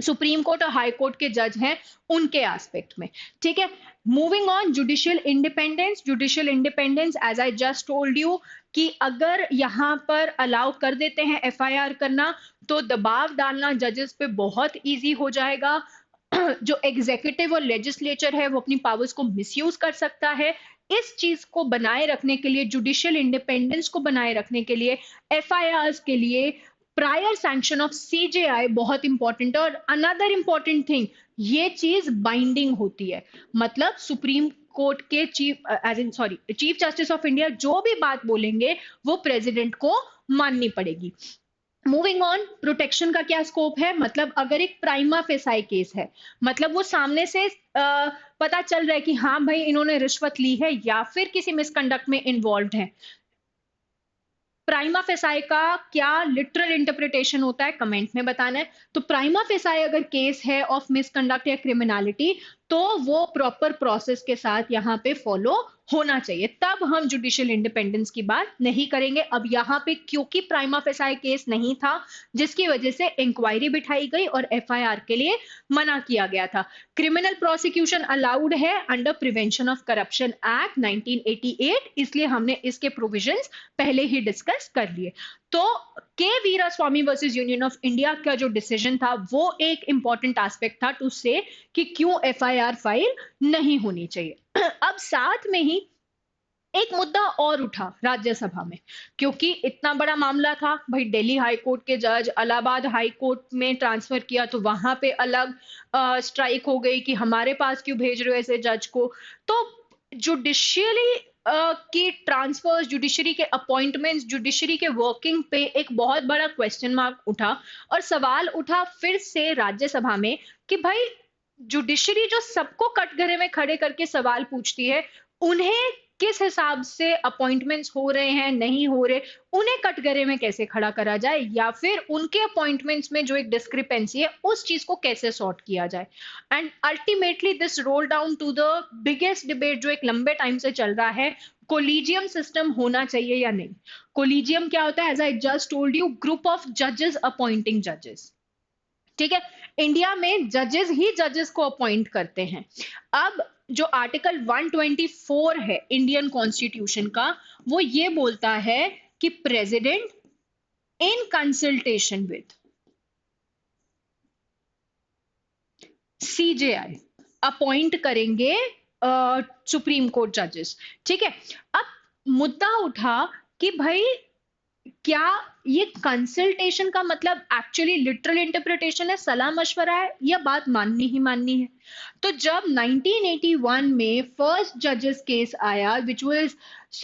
सुप्रीम कोर्ट और हाई कोर्ट के जज हैं उनके एस्पेक्ट में। ठीक है। Moving on, judicial independence. Judicial independence as I just told you कि अगर यहां पर अलाउ कर देते हैं एफआईआर करना तो दबाव डालना जजेस पे बहुत इजी हो जाएगा। जो एग्जीक्यूटिव और लेजिस्लेचर है वो अपनी पावर्स को मिसयूज कर सकता है। इस चीज को बनाए रखने के लिए, जुडिशियल इंडिपेंडेंस को बनाए रखने के लिए, एफआईआर के लिए प्रायर सैंक्शन ऑफ सीजेआई बहुत इंपॉर्टेंट है। और अनदर इंपॉर्टेंट थिंग, ये चीज बाइंडिंग होती है, मतलब सुप्रीम कोर्ट के चीफ जस्टिस ऑफ इंडिया जो भी बात बोलेंगे वो प्रेसिडेंट को माननी पड़ेगी। मूविंग ऑन, प्रोटेक्शन का क्या स्कोप है, मतलब अगर एक प्राइमा फेसाई केस है, मतलब वो सामने से पता चल रहा है कि हाँ भाई इन्होंने रिश्वत ली है या फिर किसी मिसकंडक्ट में इन्वॉल्व है, प्राइमा फेसाई का क्या लिटरल इंटरप्रिटेशन होता है कमेंट में बताना है। तो प्राइमा फेसाई अगर केस है ऑफ मिसकंडक्ट या क्रिमिनलिटी, तो वो प्रॉपर प्रोसेस के साथ यहाँ पे फॉलो होना चाहिए, तब हम जुडिशियल इंडिपेंडेंस की बात नहीं करेंगे। अब यहाँ पे क्योंकि प्राइमा फेसाई केस नहीं था, जिसकी वजह से इंक्वायरी बिठाई गई और एफआईआर के लिए मना किया गया था। क्रिमिनल प्रोसिक्यूशन अलाउड है under prevention of corruption act 1988, इसलिए हमने इसके प्रोविजंस पहले ही डिस्कस कर लिए। तो के वीरा स्वामी वर्सेस यूनियन ऑफ इंडिया का जो डिसीजन था वो एक इंपॉर्टेंट एस्पेक्ट था टू से कि क्यों एफआईआर फाइल नहीं होनी चाहिए। अब साथ में ही एक मुद्दा और उठा राज्यसभा में, क्योंकि इतना बड़ा मामला था भाई, दिल्ली हाई कोर्ट के जज इलाहाबाद हाई कोर्ट में ट्रांसफर किया तो वहां पे अलग स्ट्राइक हो गई कि हमारे पास क्यों भेज रहे हो ऐसे जज को। तो जुडिशियली की ट्रांसफर्स, जुडिशरी के अपॉइंटमेंट्स, जुडिशरी के वर्किंग पे एक बहुत बड़ा क्वेश्चन मार्क उठा, और सवाल उठा फिर से राज्यसभा में कि भाई जुडिशरी जो सबको कटघरे में खड़े करके सवाल पूछती है, उन्हें किस हिसाब से अपॉइंटमेंट्स हो रहे हैं नहीं हो रहे, उन्हें कटघरे में कैसे खड़ा करा जाए, या फिर उनके अपॉइंटमेंट्स में जो एक डिस्क्रिपेंसी है उस चीज को कैसे सॉर्ट किया जाए। And ultimately this roll down to the biggest debate जो एक लंबे टाइम से चल रहा है, कोलिजियम सिस्टम होना चाहिए या नहीं। कोलिजियम क्या होता है, as I just told you, group of जजेस अपॉइंटिंग जजेस। ठीक है, इंडिया में जजेस ही जजेस को अपॉइंट करते हैं। अब जो आर्टिकल 124 है इंडियन कॉन्स्टिट्यूशन का, वो ये बोलता है कि president in consultation with CJI appoint करेंगे सुप्रीम कोर्ट जजेस। ठीक है, अब मुद्दा उठा कि भाई क्या ये कंसल्टेशन का मतलब एक्चुअली लिटरल इंटरप्रिटेशन है, सलाह मशवरा है, या बात माननी ही माननी है। तो जब 1981 में फर्स्ट जजेस केस आया which was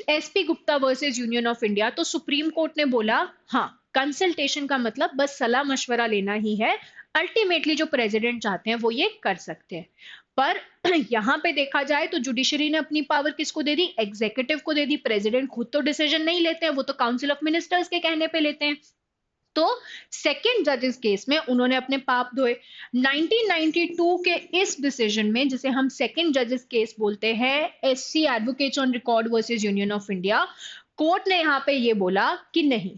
SP Gupta versus union of India, तो सुप्रीम कोर्ट ने बोला हाँ कंसल्टेशन का मतलब बस सलाह मशवरा लेना ही है, अल्टीमेटली जो प्रेसिडेंट चाहते हैं वो ये कर सकते हैं। पर यहां पे देखा जाए तो जुडिशरी ने अपनी पावर किसको दे दी, एग्जीक्यूटिव को दे दी। प्रेसिडेंट खुद तो डिसीजन नहीं लेते हैं, वो तो काउंसिल ऑफ मिनिस्टर्स के कहने पे लेते हैं। तो सेकेंड जजेस केस में उन्होंने अपने पाप धोए। 1992 के इस डिसीजन में, जिसे हम सेकेंड जजेस केस बोलते हैं, SC advocates on record versus union of India, court ने यहां पे ये बोला कि नहीं,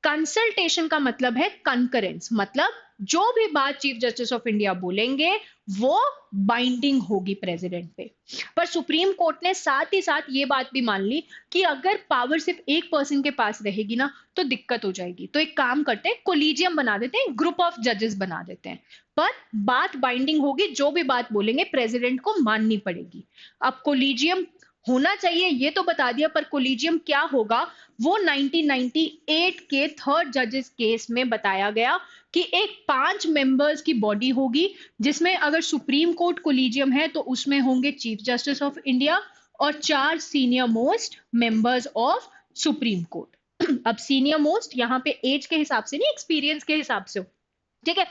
कंसल्टेशन का मतलब है कंकरेंस, मतलब जो भी बात चीफ जस्टिस ऑफ इंडिया बोलेंगे वो बाइंडिंग होगी प्रेसिडेंट पे। पर सुप्रीम कोर्ट ने साथ ही साथ ये बात भी मान ली कि अगर पावर सिर्फ एक पर्सन के पास रहेगी ना तो दिक्कत हो जाएगी, तो एक काम करते हैं कोलिजियम बना देते हैं, ग्रुप ऑफ जजेस बना देते हैं, पर बात बाइंडिंग होगी, जो भी बात बोलेंगे प्रेसिडेंट को माननी पड़ेगी। अब कोलिजियम होना चाहिए ये तो बता दिया, पर कोलिजियम क्या होगा वो 1998 के थर्ड जजेस केस में बताया गया कि एक 5 मेंबर्स की बॉडी होगी, जिसमें अगर सुप्रीम कोर्ट कोलिजियम है तो उसमें होंगे चीफ जस्टिस ऑफ इंडिया और 4 senior most members of supreme court. अब सीनियर मोस्ट यहाँ पे एज के हिसाब से नहीं, एक्सपीरियंस के हिसाब से हो। ठीक है,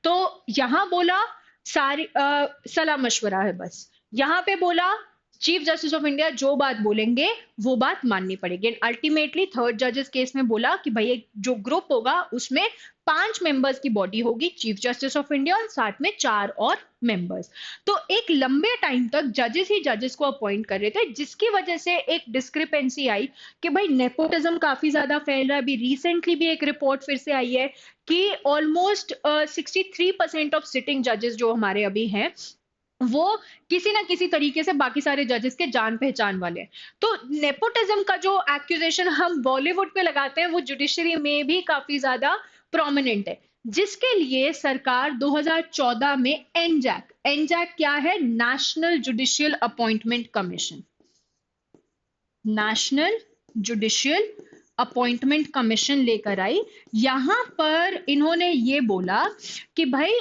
तो यहां बोला सारी सलाह मशवरा है, बस यहां पे बोला चीफ जस्टिस ऑफ इंडिया जो बात बोलेंगे वो बात माननी पड़ेगी। अल्टीमेटली थर्ड जजेस केस में बोला कि भाई एक जो ग्रुप होगा उसमें 5 मेंबर्स की बॉडी होगी, चीफ जस्टिस ऑफ इंडिया और साथ में 4 और मेंबर्स। तो एक लंबे टाइम तक जजेस ही जजेस को अपॉइंट कर रहे थे, जिसकी वजह से एक डिस्क्रिपेंसी आई कि भाई नेपोटिज्म काफी ज्यादा फैल रहा है। अभी रिसेंटली भी एक रिपोर्ट फिर से आई है कि ऑलमोस्ट 63% ऑफ सिटिंग जजेस जो हमारे अभी हैं वो किसी ना किसी तरीके से बाकी सारे जजेस के जान पहचान वाले हैं। तो नेपोटिज्म का जो एक्यूजेशन हम बॉलीवुड पे लगाते हैं वो जुडिशरी में भी काफी ज्यादा प्रोमिनेंट है, जिसके लिए सरकार 2014 में एनजैक, एनजैक क्या है, national judicial appointment commission, national judicial appointment commission लेकर आई। यहाँ पर इन्होंने ये बोला कि भाई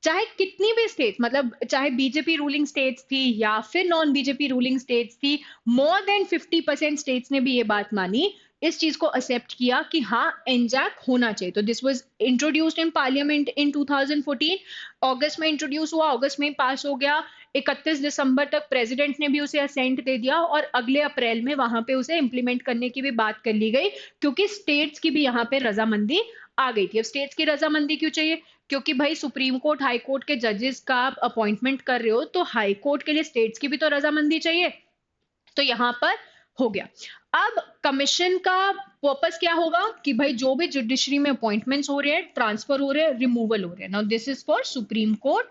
चाहे कितनी भी स्टेट, मतलब चाहे बीजेपी रूलिंग स्टेट्स थी या फिर नॉन बीजेपी रूलिंग स्टेट्स थी, मोर देन 50% स्टेट्स ने भी ये बात मानी, इस चीज को एक्सेप्ट किया कि हाँ एनजैक होना चाहिए। तो this was introduced in parliament in 2014, अगस्त में इंट्रोड्यूस हुआ, अगस्त में पास हो गया, 31 दिसंबर तक प्रेसिडेंट ने भी उसे असेंट दे दिया और अगले अप्रैल में वहां पे उसे इंप्लीमेंट करने की भी बात कर ली गई, क्योंकि स्टेट्स की भी यहाँ पे रजामंदी आ गई थी। अब स्टेट्स की रजामंदी क्यों चाहिए? क्योंकि भाई सुप्रीम कोर्ट हाई कोर्ट के जजेस का आप अपॉइंटमेंट कर रहे हो, तो हाई कोर्ट के लिए स्टेट्स की भी तो रजामंदी चाहिए। तो यहाँ पर हो गया। अब कमीशन का पर्पस क्या होगा कि भाई जो भी जुडिशरी में अपॉइंटमेंट्स हो रहे हैं, ट्रांसफर हो रहे हैं, रिमूवल हो रहे हैं, now this is for supreme court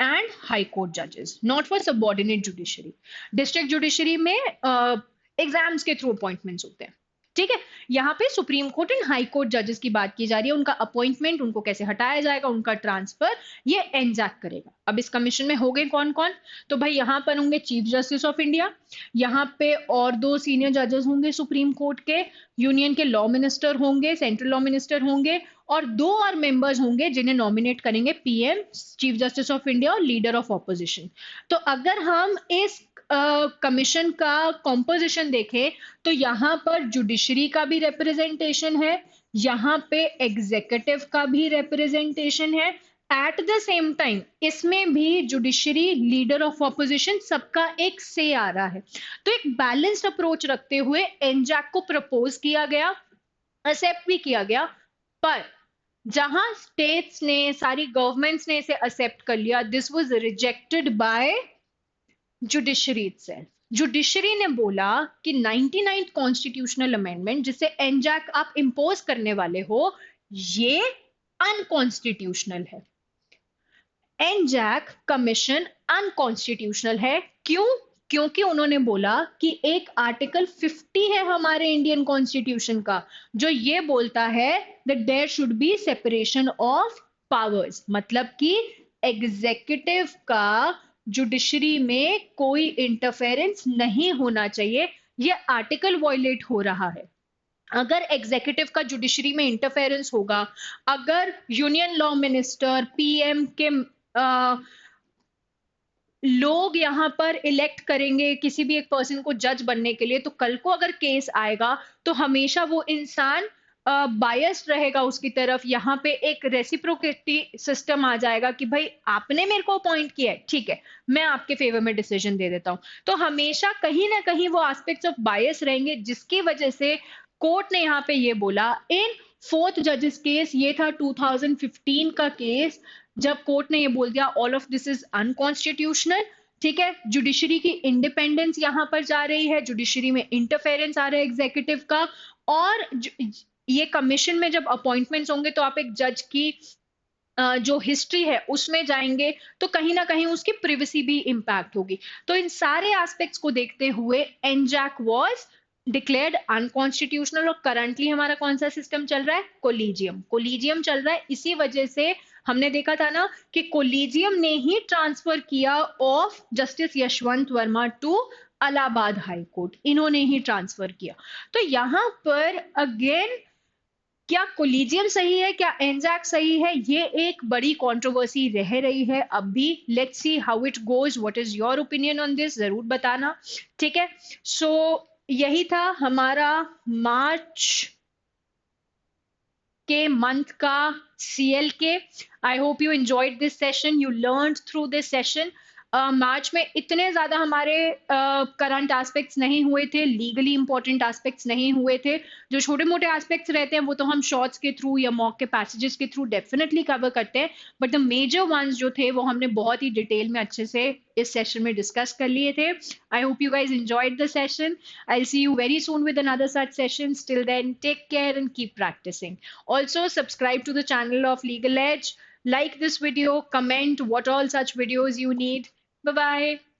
and high court जजेस, not for subordinate judiciary. District judiciary में एग्जाम्स के थ्रू अपॉइंटमेंट्स होते हैं, ठीक है। यहाँ पे supreme court and high court जजेस की बात की जा रही है, उनका अपॉइंटमेंट, उनको कैसे हटाया जाएगा, उनका ट्रांसफर, ये एनजैक करेगा। अब इस कमीशन में हो गए कौन कौन? तो भाई यहाँ पर होंगे चीफ जस्टिस ऑफ इंडिया, यहाँ पे और 2 सीनियर जजेस होंगे सुप्रीम कोर्ट के, यूनियन के लॉ मिनिस्टर होंगे, सेंट्रल लॉ मिनिस्टर होंगे, और 2 और मेंबर्स होंगे जिन्हें नॉमिनेट करेंगे PM, chief justice of India और लीडर ऑफ ऑपोजिशन। तो अगर हम इस कमीशन का कॉम्पोजिशन देखें तो यहाँ पर जुडिशरी का भी रिप्रेजेंटेशन है, यहाँ पे एग्जीक्यूटिव का भी रिप्रेजेंटेशन है, एट द सेम टाइम इसमें भी जुडिशरी, लीडर ऑफ ऑपोजिशन, सबका एक से आ रहा है। तो एक बैलेंस्ड अप्रोच रखते हुए एनजैक को प्रपोज किया गया, एक्सेप्ट भी किया गया। पर जहां स्टेट्स ने, सारी गवर्नमेंट्स ने इसे एक्सेप्ट कर लिया, this was rejected by judiciary itself. Judiciary ने बोला कि 99th कॉन्स्टिट्यूशनल अमेंडमेंट जिसे एनजैक आप इंपोज करने वाले हो, ये अनकॉन्स्टिट्यूशनल है। एनजैक कमीशन अनकॉन्स्टिट्यूशनल है। क्यों? क्योंकि उन्होंने बोला कि एक आर्टिकल 50 है हमारे इंडियन कॉन्स्टिट्यूशन का, जो ये बोलता है that there should be separation of powers, मतलब कि एग्जीक्यूटिव का जुडिशरी में कोई इंटरफेरेंस नहीं होना चाहिए। ये आर्टिकल वॉयलेट हो रहा है। अगर एग्जीक्यूटिव का जुडिशरी में इंटरफेरेंस होगा, अगर यूनियन लॉ मिनिस्टर, पीएम के लोग यहाँ पर इलेक्ट करेंगे किसी भी एक पर्सन को जज बनने के लिए, तो कल को अगर केस आएगा तो हमेशा वो इंसान बायस्ड रहेगा उसकी तरफ। यहाँ पे एक रेसिप्रोसिटी सिस्टम आ जाएगा कि भाई आपने मेरे को अपॉइंट किया है, ठीक है, मैं आपके फेवर में डिसीजन दे देता हूँ। तो हमेशा कहीं ना कहीं वो एस्पेक्ट्स ऑफ बायस रहेंगे, जिसकी वजह से कोर्ट ने यहाँ पे ये बोला इन फोर्थ जजेस केस, ये था 2015 का केस, जब कोर्ट ने ये बोल दिया all of this is unconstitutional. ठीक है, जुडिशरी की इंडिपेंडेंस यहां पर जा रही है, जुडिशरी में इंटरफेरेंस आ रहा है एग्जीक्यूटिव का। और ये कमीशन में जब अपॉइंटमेंट्स होंगे तो आप एक जज की जो हिस्ट्री है उसमें जाएंगे तो कहीं ना कहीं उसकी प्रिवेसी भी इंपैक्ट होगी। तो इन सारे एस्पेक्ट्स को देखते हुए एनजैक वाज डिक्लेयर्ड अनकॉन्स्टिट्यूशनल। और करंटली हमारा कौन सा सिस्टम चल रहा है? कोलिजियम। कोलिजियम चल रहा है, इसी वजह से हमने देखा था ना कि कोलिजियम ने ही ट्रांसफर किया of justice Yashwant Varma to Allahabad high court, इन्होंने ही ट्रांसफर किया। तो यहां पर अगेन क्या कोलिजियम सही है, क्या एनजैक सही है, ये एक बड़ी कंट्रोवर्सी रह रही है अभी। Let's see how it goes, what is your opinion on this, जरूर बताना। ठीक है, सो यही था हमारा मार्च के मंथ का सीएल के। I hope you enjoyed this session, you learn through this session. March में इतने ज्यादा हमारे करंट एस्पेक्ट्स नहीं हुए थे, लीगली इंपॉर्टेंट एस्पेक्ट्स नहीं हुए थे। जो छोटे मोटे एस्पेक्ट्स रहते हैं वो तो हम शॉर्ट्स के थ्रू या मॉक के पैसेजेस के थ्रू डेफिनेटली कवर करते हैं, बट द मेजर वंस जो थे वो हमने बहुत ही डिटेल में अच्छे से इस सेशन में डिस्कस कर लिए थे। आई hope you guys enjoyed the session. I'll see you very soon with another such session. Till then, take care and keep practicing. Also, subscribe to the channel of Legal Edge. Like this video, comment what all such videos you need. Bye bye.